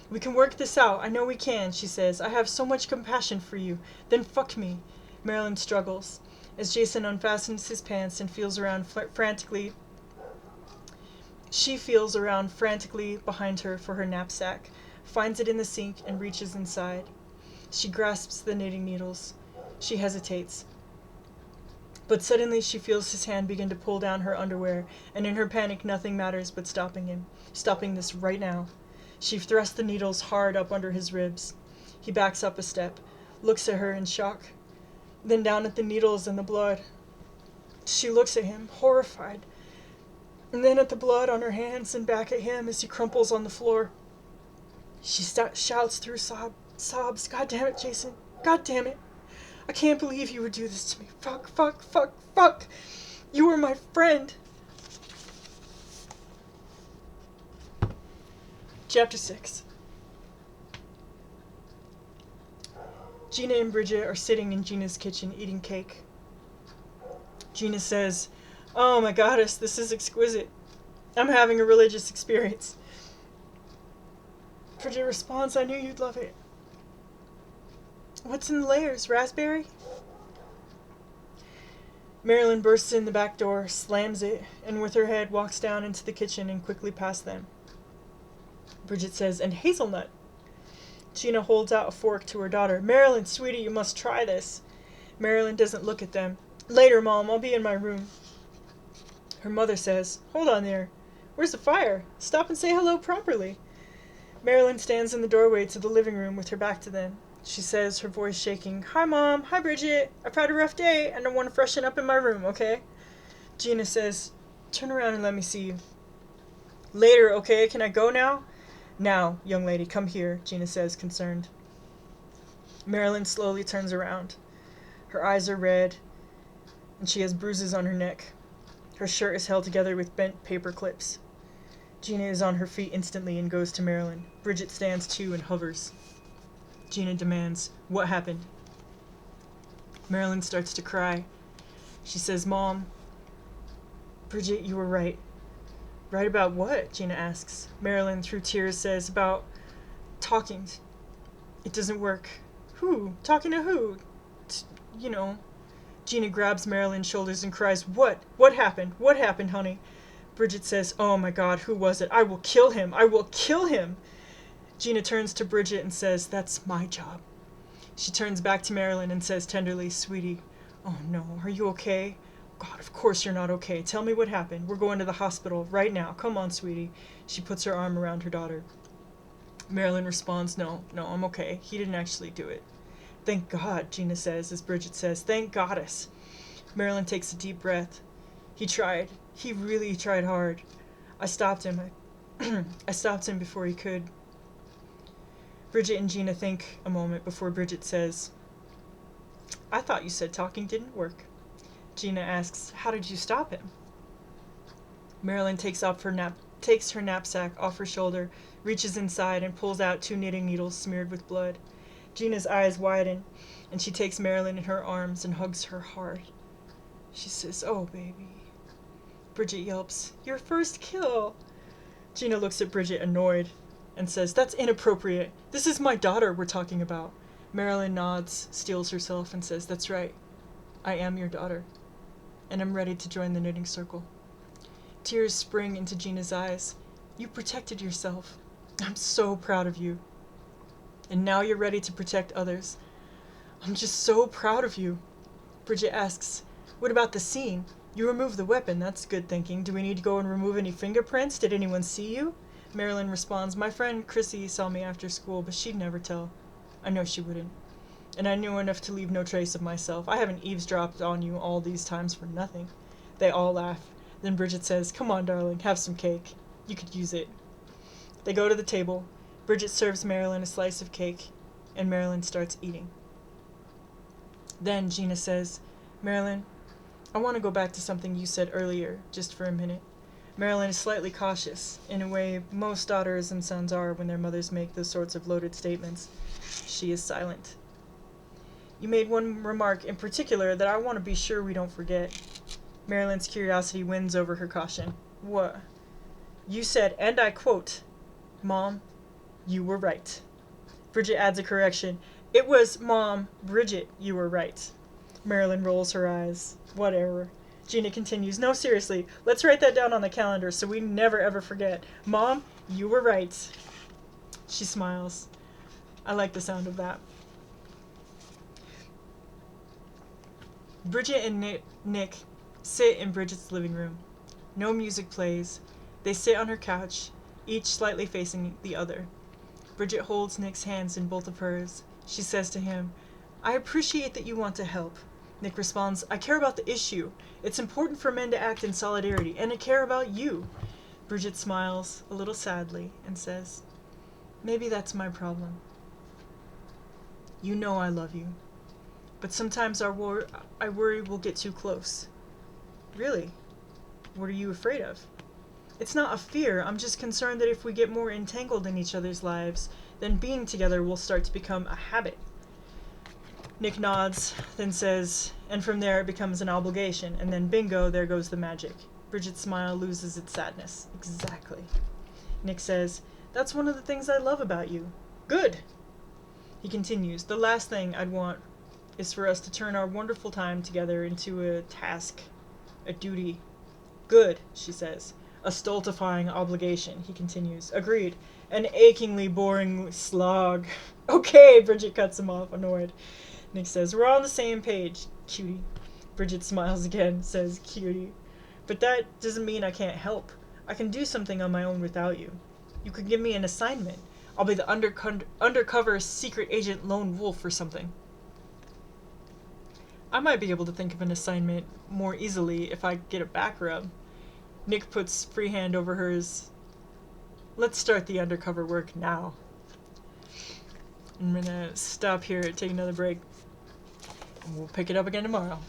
We can work this out. I know we can," she says. "I have so much compassion for you. Then fuck me." Marilyn struggles. As Jason unfastens his pants and feels around frantically, she feels around frantically behind her for her knapsack, finds it in the sink, and reaches inside. She grasps the knitting needles. She hesitates. But suddenly she feels his hand begin to pull down her underwear, and in her panic nothing matters but stopping him. Stopping this right now. She thrusts the needles hard up under his ribs. He backs up a step, looks at her in shock, then down at the needles and the blood. She looks at him, horrified. and then at the blood on her hands and back at him as he crumples on the floor. She shouts through sobs, "God damn it, Jason. God damn it. I can't believe you would do this to me. Fuck, fuck, fuck, fuck. You were my friend." Chapter 6. Gina and Bridget are sitting in Gina's kitchen eating cake. Gina says, "Oh my goddess, this is exquisite. I'm having a religious experience." Bridget responds, "I knew you'd love it. What's in the layers? Raspberry?" Marilyn bursts in the back door, slams it, and with her head walks down into the kitchen and quickly past them. Bridget says, "And hazelnut." Gina holds out a fork to her daughter. "Marilyn, sweetie, you must try this." Marilyn doesn't look at them. "Later, Mom, I'll be in my room." Her mother says, "Hold on there. Where's the fire? Stop and say hello properly." Marilyn stands in the doorway to the living room with her back to them. She says, her voice shaking, "Hi, Mom. Hi, Bridget. I've had a rough day, and I want to freshen up in my room, okay?" Gina says, "Turn around and let me see you." "Later, okay? Can I go now?" "Now, young lady, come here," Gina says, concerned. Marilyn slowly turns around. Her eyes are red, and she has bruises on her neck. Her shirt is held together with bent paper clips. Gina is on her feet instantly and goes to Marilyn. Bridget stands too and hovers. Gina demands, "What happened?" Marilyn starts to cry. She says, "Mom, Bridget, you were right." "Right about what?" Gina asks. Marilyn, through tears, says, "About talking. It doesn't work." "Who? Talking to who?" You know." Gina grabs Marilyn's shoulders and cries, "What? What happened? What happened, honey?" Bridget says, "Oh my God, who was it? I will kill him. I will kill him." Gina turns to Bridget and says, "That's my job." She turns back to Marilyn and says tenderly, "Sweetie, oh no, are you okay?" "God, of course you're not okay. Tell me what happened. We're going to the hospital right now. Come on, sweetie." She puts her arm around her daughter. Marilyn responds, No, I'm okay. He didn't actually do it." "Thank God," Gina says, as Bridget says, "Thank Goddess." Marilyn takes a deep breath. "He tried. He really tried hard. I stopped him. I stopped him before he could." Bridget and Gina think a moment before Bridget says, "I thought you said talking didn't work." Gina asks, "How did you stop him?" Marilyn takes her knapsack off her shoulder, reaches inside, and pulls out 2 knitting needles smeared with blood. Gina's eyes widen, and she takes Marilyn in her arms and hugs her hard. She says, "Oh, baby." Bridget yelps, "Your first kill." Gina looks at Bridget annoyed and says, "That's inappropriate. This is my daughter we're talking about." Marilyn nods, steels herself, and says, "That's right. I am your daughter, and I'm ready to join the knitting circle." Tears spring into Gina's eyes. "You protected yourself. I'm so proud of you. And now you're ready to protect others. I'm just so proud of you." Bridget asks, "What about the scene? You removed the weapon. That's good thinking. Do we need to go and remove any fingerprints? Did anyone see you?" Marilyn responds, "My friend Chrissy saw me after school, but she'd never tell. I know she wouldn't. And I knew enough to leave no trace of myself. I haven't eavesdropped on you all these times for nothing." They all laugh. Then Bridget says, "Come on, darling, have some cake. You could use it." They go to the table. Bridget serves Marilyn a slice of cake, and Marilyn starts eating. Then Gina says, "Marilyn, I want to go back to something you said earlier, just for a minute." Marilyn is slightly cautious, in a way most daughters and sons are when their mothers make those sorts of loaded statements. She is silent. "You made one remark in particular that I want to be sure we don't forget." Marilyn's curiosity wins over her caution. "What?" "You said, and I quote, 'Mom, you were right.'" Bridget adds a correction. "It was, 'Mom, Bridget, you were right.'" Marilyn rolls her eyes. "Whatever." Gina continues, "No, seriously, let's write that down on the calendar so we never ever forget. 'Mom, you were right.'" She smiles. I like the sound of that. Bridget and Nick sit in Bridget's living room. No music plays. They sit on her couch, each slightly facing the other. Bridget holds Nick's hands in both of hers. She says to him, "I appreciate that you want to help. Nick responds, I care about the issue. It's important for men to act in solidarity, and I care about you. Bridget smiles, a little sadly, and says, maybe that's my problem. You know I love you. But sometimes I worry we'll get too close. Really? What are you afraid of? It's not a fear, I'm just concerned that if we get more entangled in each other's lives, then being together will start to become a habit. Nick nods, then says, and from there it becomes an obligation, and then bingo, there goes the magic. Bridget's smile loses its sadness. Exactly. Nick says, that's one of the things I love about you. Good! He continues, the last thing I'd want is for us to turn our wonderful time together into a task, a duty. Good, she says. A stultifying obligation, he continues. Agreed. An achingly boring slog. Okay, Bridget cuts him off, annoyed. Nick says, we're on the same page, cutie. Bridget smiles again, says, cutie. But that doesn't mean I can't help. I can do something on my own without you. You could give me an assignment. I'll be the undercover secret agent lone wolf or something. I might be able to think of an assignment more easily if I get a back rub. Nick puts free hand over hers. Let's start the undercover work now. I'm gonna stop here, take another break, and we'll pick it up again tomorrow.